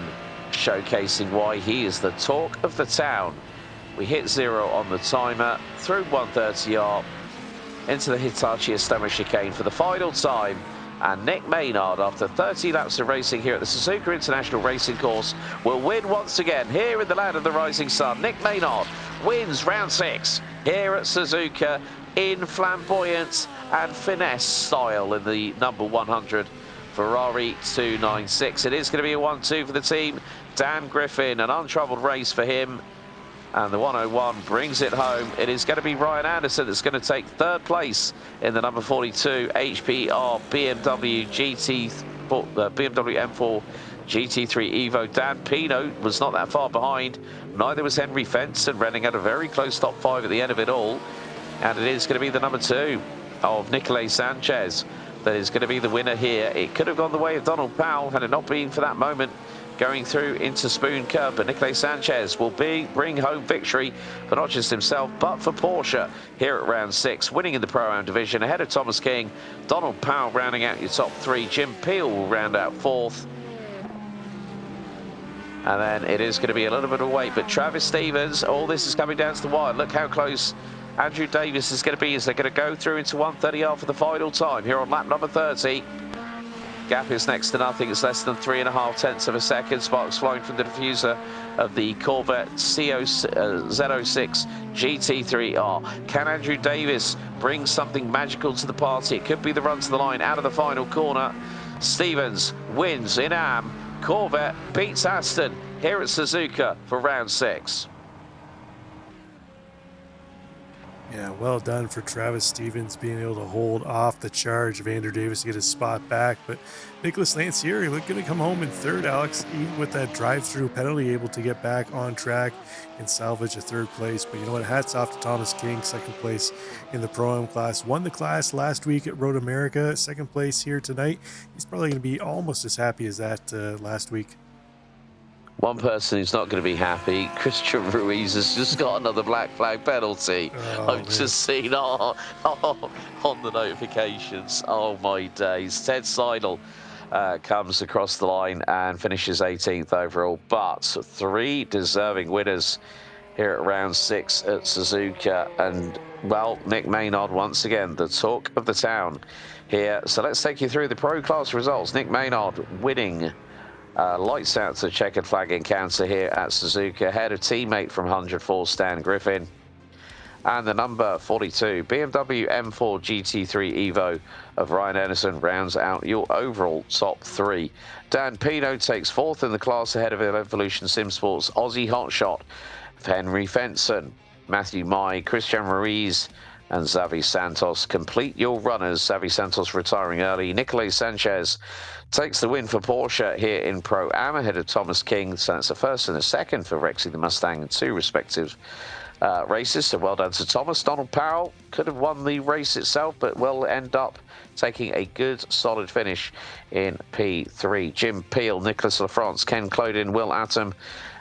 showcasing why he is the talk of the town. We hit 0 on the timer through 130R into the Hitachi Estema chicane for the final time. And Nick Maynard, after 30 laps of racing here at the Suzuka International Racing Course, will win once again here in the land of the rising sun. Nick Maynard wins round 6 here at Suzuka in flamboyant and finesse style in the number 100 Ferrari 296. It is going to be a 1-2 for the team. Dan Griffin, an untroubled race for him. And the 101 brings it home. It is going to be Ryan Anderson that's going to take 3rd place in the number 42 HPR BMW M4 GT3 Evo. Dan Pino was not that far behind. Neither was Henry Fenton, running at a very close top 5 at the end of it all. And it is going to be the number 2 of Nicolay Sanchez that is going to be the winner here. It could have gone the way of Donald Powell had it not been for that moment going through into Spoon Curb, but Nicolay Sanchez will bring home victory for not just himself, but for Porsche here at round 6, winning in the Pro-Am division ahead of Thomas King. Donald Powell rounding out your top 3. Jim Peel will round out 4th. And then it is going to be a little bit of a wait, but Travis Stevens, all this is coming down to the wire. Look how close Andrew Davis is going to be as they're going to go through into 130R for the final time here on lap number 30. Gap is next to nothing. It's less than 3.5 tenths of a second. Sparks flying from the diffuser of the Corvette Z06 GT3R. Can Andrew Davis bring something magical to the party? It could be the run to the line out of the final corner. Stevens wins in AM. Corvette beats Aston here at Suzuka for round 6. Yeah, well done for Travis Stevens being able to hold off the charge of Andrew Davis to get his spot back. But Nicholas Lancieri looking to come home in third, Alex, even with that drive-through penalty, able to get back on track and salvage a third place. But you know what? Hats off to Thomas King, second place in the Pro-Am class. Won the class last week at Road America, second place here tonight. He's probably going to be almost as happy as that last week. One person who's not going to be happy, Christian Ruiz, has just got another black flag penalty. I've just seen on the notifications. Oh, my days. Ted Seidel comes across the line and finishes 18th overall. But 3 deserving winners here at round 6 at Suzuka. And, well, Nick Maynard, once again, the talk of the town here. So let's take you through the pro class results. Nick Maynard winning. Lights out to checkered flag encounter here at Suzuka, ahead of teammate from 104 Stan Griffin. And the number 42 BMW M4 GT3 Evo of Ryan Anderson rounds out your overall top 3. Dan Pino takes 4th in the class ahead of Evolution Sim Sports Aussie hotshot Henry Fenson. Matthew Mai, Christian Ruiz and Xavi Santos complete your runners. Xavi Santos retiring early. Nicolai Sanchez takes the win for Porsche here in Pro-Am ahead of Thomas King. So that's a first and a second for Rexy the Mustang in 2 respective races. So well done to Thomas. Donald Powell could have won the race itself, but will end up taking a good, solid finish in P3. Jim Peel, Nicholas LaFrance, Ken Clodin, Will Atom,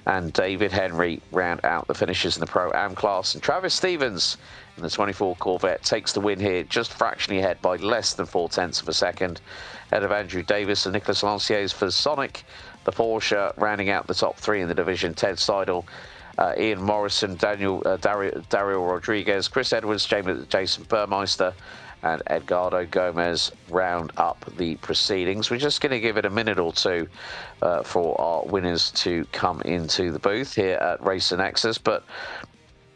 and David Henry round out the finishes in the Pro-Am class. And Travis Stevens in the 24 Corvette takes the win here, just fractionally ahead by less than 4 tenths of a second, ahead of Andrew Davis and Nicholas Lanciers for Sonic. The Porsche rounding out the top 3 in the division. Ted Seidel, Ian Morrison, Dario Rodriguez, Chris Edwards, Jason Burmeister, and Edgardo Gomez round up the proceedings. We're just going to give it a minute or two for our winners to come into the booth here at Racer Nexus. But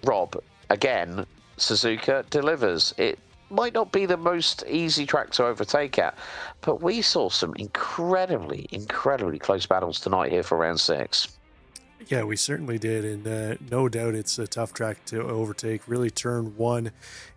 Rob, again, Suzuka delivers. It might not be the most easy track to overtake at, but we saw some incredibly close battles tonight here for round 6. Yeah, we certainly did, and no doubt it's a tough track to overtake. Really, turn 1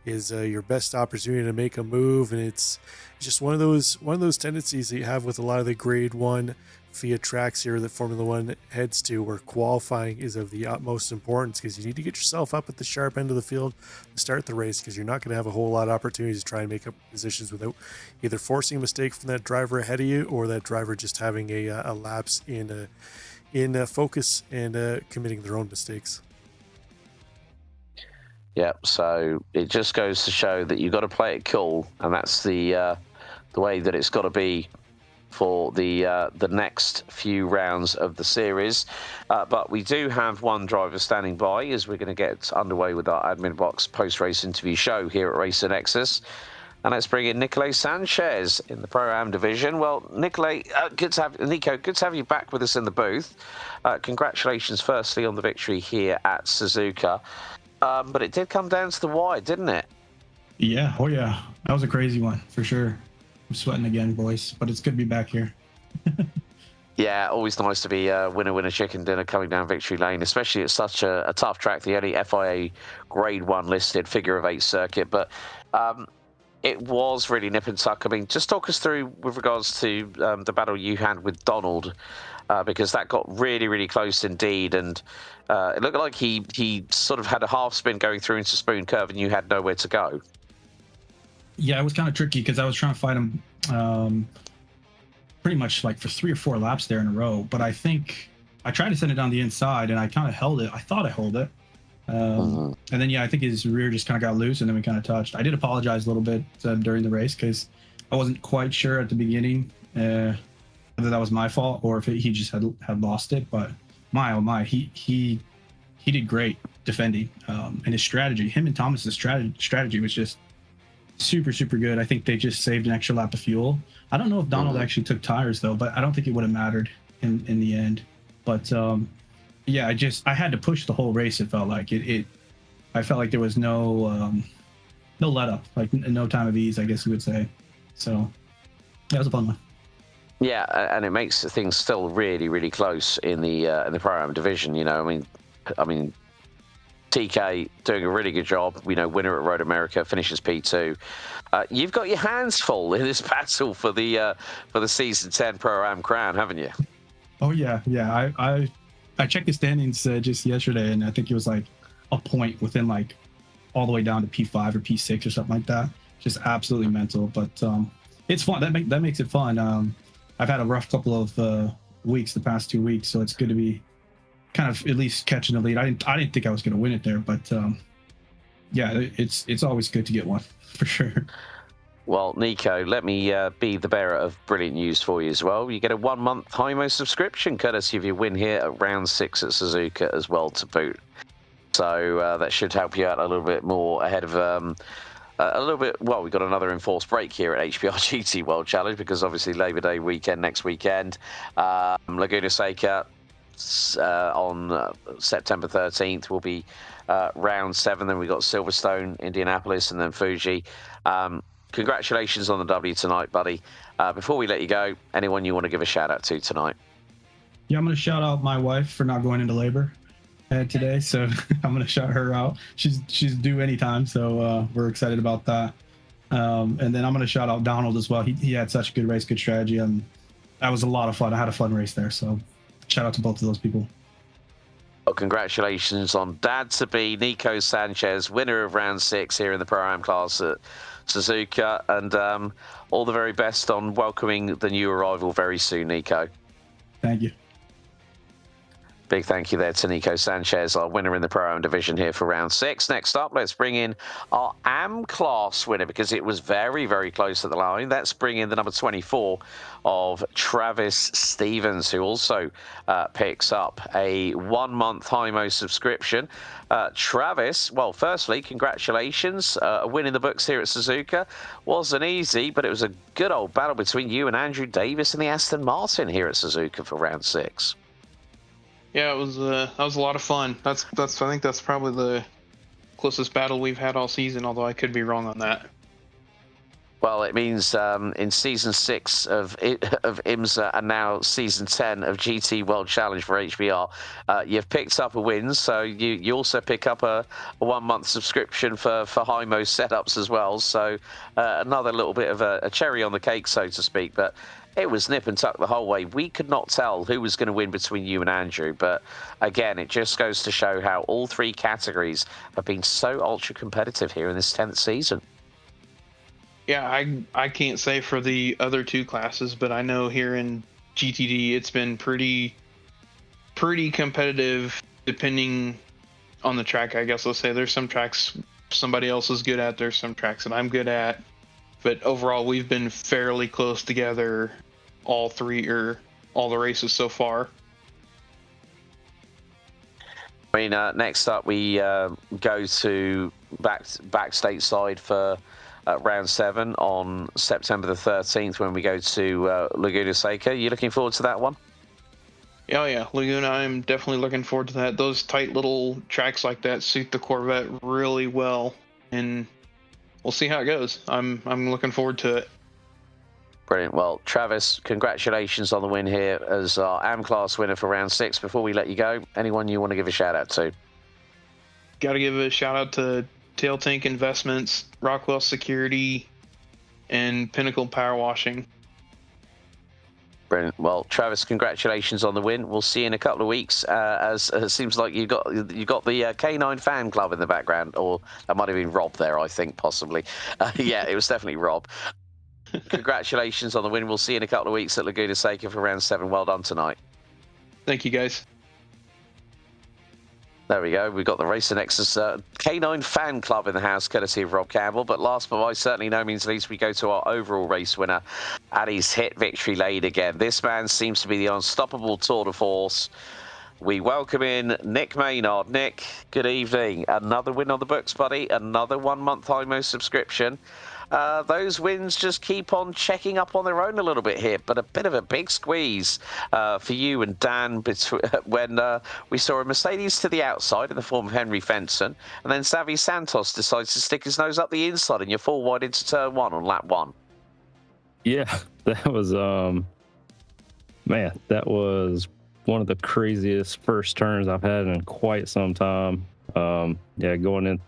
is your best opportunity to make a move, and it's just one of those tendencies that you have with a lot of the Grade 1 Fiat tracks here that Formula 1 heads to, where qualifying is of the utmost importance, because you need to get yourself up at the sharp end of the field to start the race, because you're not going to have a whole lot of opportunities to try and make up positions without either forcing a mistake from that driver ahead of you, or that driver just having a lapse in focus and committing their own mistakes. Yep, so it just goes to show that you've got to play it cool, and that's the way that it's got to be for the next few rounds of the series. But we do have one driver standing by as we're going to get underway with our admin box post-race interview show here at Racer Nexus. And let's bring in Nicolai Sanchez in the Pro-Am division. Well, Nicolai, good to have you back with us in the booth. Congratulations, firstly, on the victory here at Suzuka. But it did come down to the wire, didn't it? Yeah, oh yeah. That was a crazy one, for sure. I'm sweating again, boys, but it's good to be back here. Yeah, always nice to be winner chicken dinner coming down victory lane, especially at such a tough track, the only FIA Grade 1 listed figure of 8 circuit. But it was really nip and tuck. I mean, just talk us through with regards to the battle you had with Donald, because that got really close indeed. And it looked like he sort of had a half spin going through into Spoon Curve and you had nowhere to go. Yeah, it was kind of tricky because I was trying to fight him pretty much like for 3 or 4 laps there in a row. But I think I tried to send it down the inside and I kind of held it. I thought I held it. And then, yeah, I think his rear just kind of got loose and then we kind of touched. I did apologize a little bit during the race because I wasn't quite sure at the beginning whether that was my fault or if he just had lost it. But my, he did great defending. And his strategy, him and Thomas's strategy was just super, super good. I think they just saved an extra lap of fuel. I don't know if Donald actually took tires though, but I don't think it would have mattered in the end. But yeah, I had to push the whole race. It felt like I felt like there was no let up, like no time of ease, I guess you would say. So that was a fun one. Yeah, and it makes things still really, really close in the Pro-Am division. You know, I mean, TK doing a really good job. You know, winner at Road America, finishes P2. You've got your hands full in this battle for the Season 10 Pro-Am crown, haven't you? Oh yeah. I checked the standings just yesterday, and I think it was like a point within like all the way down to P5 or P6 or something like that. Just absolutely mental, but it's fun. That makes it fun. I've had a rough couple of weeks the past 2 weeks, so it's good to be kind of at least catching the lead. I didn't think I was going to win it there, but yeah, it's always good to get one for sure. Well, Nico, let me be the bearer of brilliant news for you as well. You get a 1-month HIMO subscription, courtesy of your win here at round 6 at Suzuka as well to boot. So that should help you out a little bit more ahead of a little bit. Well, we've got another enforced break here at HPR GT World Challenge because obviously Labor Day weekend next weekend. Laguna Seca on September 13th will be round 7. Then we've got Silverstone, Indianapolis, and then Fuji. Congratulations on the W tonight, buddy. Before we let you go, anyone you want to give a shout out to tonight? Yeah, I'm going to shout out my wife for not going into labor today, so I'm going to shout her out. She's due anytime, so we're excited about that. And then I'm going to shout out Donald as well. He had such a good race, good strategy, and that was a lot of fun. I had a fun race there, so shout out to both of those people. Well, congratulations on Dad-to-be Nico Sanchez, winner of round 6 here in the Pro-Am class at Suzuka, and all the very best on welcoming the new arrival very soon, Nico. Thank you. Big thank you there to Nico Sanchez, our winner in the Pro-Am division here for round 6. Next up, let's bring in our AM class winner because it was very, very close at the line. Let's bring in the number 24 of Travis Stevens, who also picks up a 1-month HIMO subscription. Travis, well, firstly, congratulations. A win in the books here at Suzuka. Wasn't easy, but it was a good old battle between you and Andrew Davis in the Aston Martin here at Suzuka for round 6. Yeah, it was that was a lot of fun. I think that's probably the closest battle we've had all season, although I could be wrong on that. Well, it means in Season 6 of IMSA and now Season 10 of GT World Challenge for HBR, you've picked up a win, so you also pick up a 1-month subscription for HIMO setups as well, so another little bit of a cherry on the cake, so to speak, but it was nip and tuck the whole way. We could not tell who was going to win between you and Andrew, but again, it just goes to show how all 3 categories have been so ultra competitive here in this 10th season. Yeah, I can't say for the other 2 classes, but I know here in GTD it's been pretty competitive depending on the track, I guess. Let's say there's some tracks somebody else is good at, there's some tracks that I'm good at, but overall we've been fairly close together all the races so far. I mean, next up we go to back stateside for round 7 on September the 13th when we go to Laguna Seca. You looking forward to that one? Oh yeah, Laguna, I'm definitely looking forward to that. Those tight little tracks like that suit the Corvette really well, and we'll see how it goes. I'm looking forward to it. Brilliant. Well, Travis, congratulations on the win here as our AM class winner for round 6. Before we let you go, anyone you want to give a shout out to? Got to give a shout out to Tail Tank Investments, Rockwell Security, and Pinnacle Power Washing. Brilliant. Well, Travis, congratulations on the win. We'll see you in a couple of weeks. As it seems like you got the K9 fan club in the background, or that might have been Rob there, I think, possibly. Yeah, it was definitely Rob. Congratulations on the win. We'll see you in a couple of weeks at Laguna Seca for round 7. Well done tonight. Thank you, guys. There we go. We've got the Racer Nexus K9 fan club in the house, courtesy of Rob Campbell. But last but by certainly no means least, we go to our overall race winner, Addy's hit victory lane again. This man seems to be the unstoppable tour de force. We welcome in Nick Maynard. Nick, good evening. Another win on the books, buddy. Another 1-month HIMO subscription. those wins just keep on checking up on their own a little bit here. But a bit of a big squeeze for you and Dan when we saw a Mercedes to the outside in the form of Henry Fenton, and then Xavi Santos decides to stick his nose up the inside and you're full wide into turn 1 on lap 1. Yeah, that was man, that was one of the craziest first turns I've had in quite some time. Yeah, going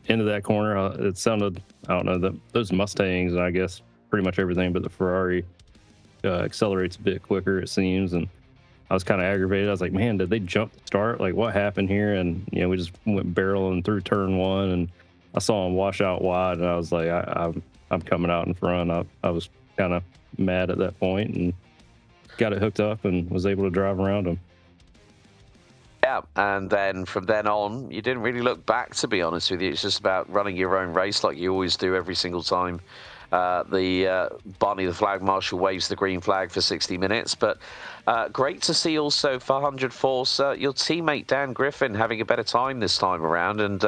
into that corner, it sounded, I don't know, those Mustangs, and I guess pretty much everything but the Ferrari accelerates a bit quicker, it seems, and I was kind of aggravated. I was like, man, did they jump the start? Like, what happened here? And, you know, we just went barreling through turn 1, and I saw him wash out wide, and I was like, I'm coming out in front. I was kind of mad at that point and got it hooked up and was able to drive around him. Yeah, and then from then on, you didn't really look back, to be honest with you. It's just about running your own race like you always do every single time. Barney, the flag marshal, waves the green flag for 60 minutes. But great to see also for 100 Force, your teammate Dan Griffin having a better time this time around. And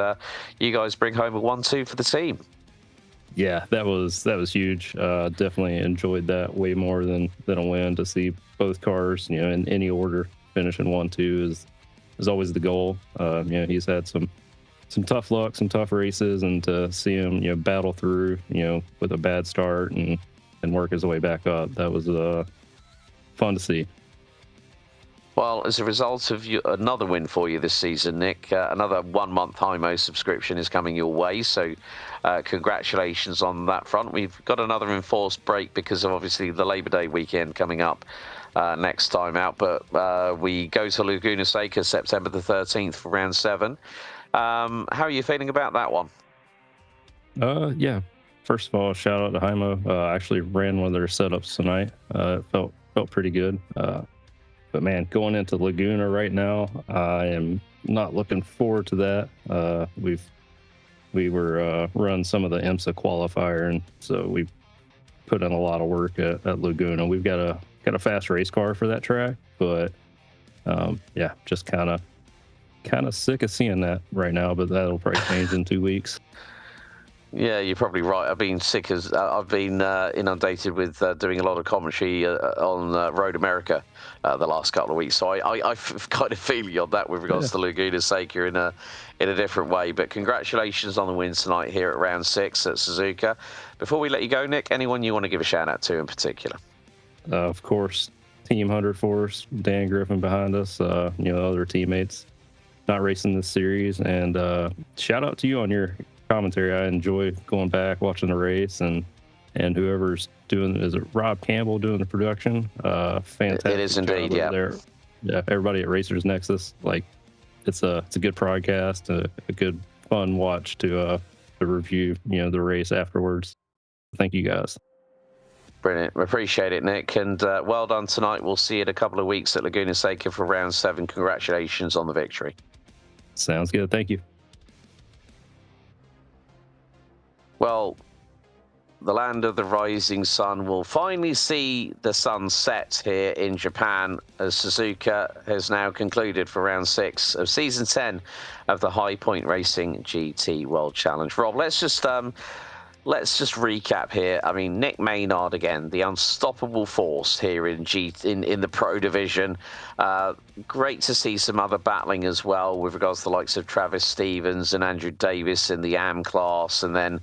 you guys bring home a 1-2 for the team. Yeah, that was huge. Definitely enjoyed that way more than a win. To see both cars, you know, in any order finishing 1-2 is always the goal. You know, he's had some tough luck, some tough races, and to see him, you know, battle through, you know, with a bad start and work his way back up, that was fun to see. Well, as a result of another win for you this season, Nick, another 1-month HIMO subscription is coming your way. So congratulations on that front. We've got another enforced break because of obviously the Labor Day weekend coming up next time out. But we go to Laguna Seca September the 13th for round 7. How are you feeling about that one? Yeah. First of all, shout out to HIMO. I actually ran one of their setups tonight. It felt pretty good. But man, going into Laguna right now, I am not looking forward to that. We were run some of the IMSA qualifier, and so we put in a lot of work at Laguna. We've got a fast race car for that track, but yeah, just kind of sick of seeing that right now. But that'll probably change in 2 weeks. Yeah, you're probably right. I've been sick as I've been inundated with doing a lot of commentary on Road America the last couple of weeks. So I kind of feel you on that with regards to Laguna Seca in a different way. But congratulations on the win tonight here at round 6 at Suzuka. Before we let you go, Nick, anyone you want to give a shout out to in particular? Of course, Team 100 Force, Dan Griffin behind us. You know, other teammates not racing this series, and shout out to you on your commentary. I enjoy going back, watching the race, and whoever's doing, is it Rob Campbell doing the production? Fantastic. It is indeed, yeah. There. Yeah, everybody at Racer Nexus, like it's a good broadcast, a good fun watch to review, you know, the race afterwards. Thank you guys. Brilliant. We appreciate it, Nick, and well done tonight. We'll see you in a couple of weeks at Laguna Seca for round 7. Congratulations on the victory. Sounds good. Thank you. Well, the land of the rising sun will finally see the sun set here in Japan as Suzuka has now concluded for round 6 of season 10 of the High Point Racing GT World Challenge. Rob, let's just recap here. I mean, Nick Maynard again, the unstoppable force here in the Pro Division. Great to see some other battling as well with regards to the likes of Travis Stevens and Andrew Davis in the AM class, and then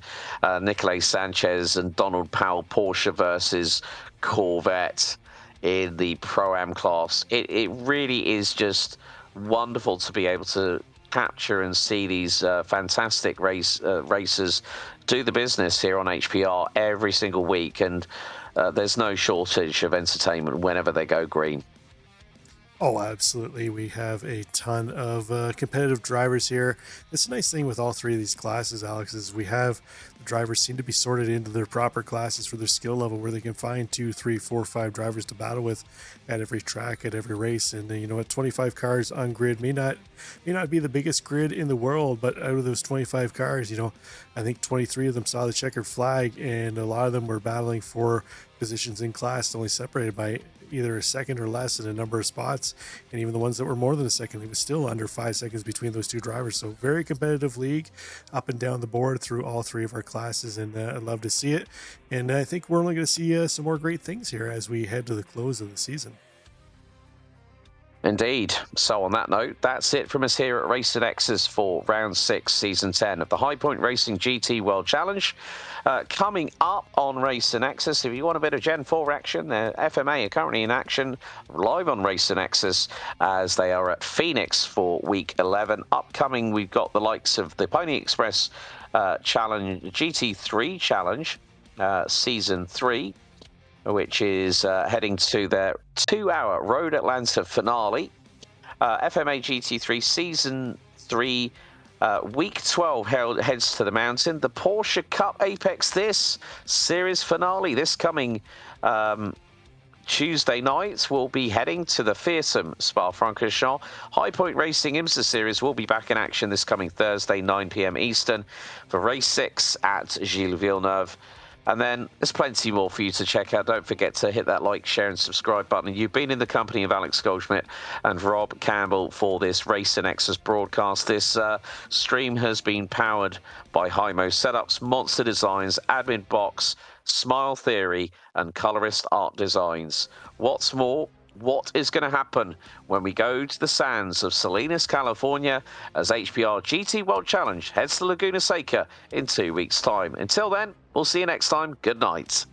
Nicolay Sanchez and Donald Powell Porsche versus Corvette in the Pro-Am class. It really is just wonderful to be able to capture and see these fantastic racers do the business here on HPR every single week, and there's no shortage of entertainment whenever they go green. Oh, absolutely. We have a ton of competitive drivers here. That's a nice thing with all 3 of these classes, Alex, is we have the drivers seem to be sorted into their proper classes for their skill level, where they can find 2, 3, 4, 5 drivers to battle with at every track, at every race. And you know what, 25 cars on grid may not be the biggest grid in the world, but out of those 25 cars, you know, I think 23 of them saw the checkered flag, and a lot of them were battling for positions in class, only separated by either a second or less in a number of spots. And even the ones that were more than a second, it was still under 5 seconds between those two drivers. So very competitive league up and down the board through all three of our classes, and I'd love to see it. And I think we're only going to see some more great things here as we head to the close of the season. Indeed. So on that note, that's it from us here at Racer Nexus for Round 6, Season 10 of the High Point Racing GT World Challenge. Coming up on Racer Nexus, if you want a bit of Gen 4 action, FMA are currently in action live on Racer Nexus as they are at Phoenix for Week 11. Upcoming, we've got the likes of the Pony Express Challenge, GT3 Challenge, Season 3. Which is heading to their 2-hour Road Atlanta finale. FMA GT3 Season 3, Week 12 heads to the mountain. The Porsche Cup Apex This series finale this coming Tuesday night will be heading to the fearsome Spa-Francorchamps. High Point Racing IMSA Series will be back in action this coming Thursday, 9 p.m. Eastern, for Race 6 at Gilles Villeneuve. And then there's plenty more for you to check out. Don't forget to hit that like, share, and subscribe button. You've been in the company of Alex Goldschmidt and Rob Campbell for this Racer Nexus broadcast. This stream has been powered by Hymo Setups, Monster Designs, Admin Box, Smile Theory, and Colorist Art Designs. What's more, what is going to happen when we go to the sands of Salinas, California, as HPR GT World Challenge heads to Laguna Seca in 2 weeks' time? Until then, we'll see you next time. Good night.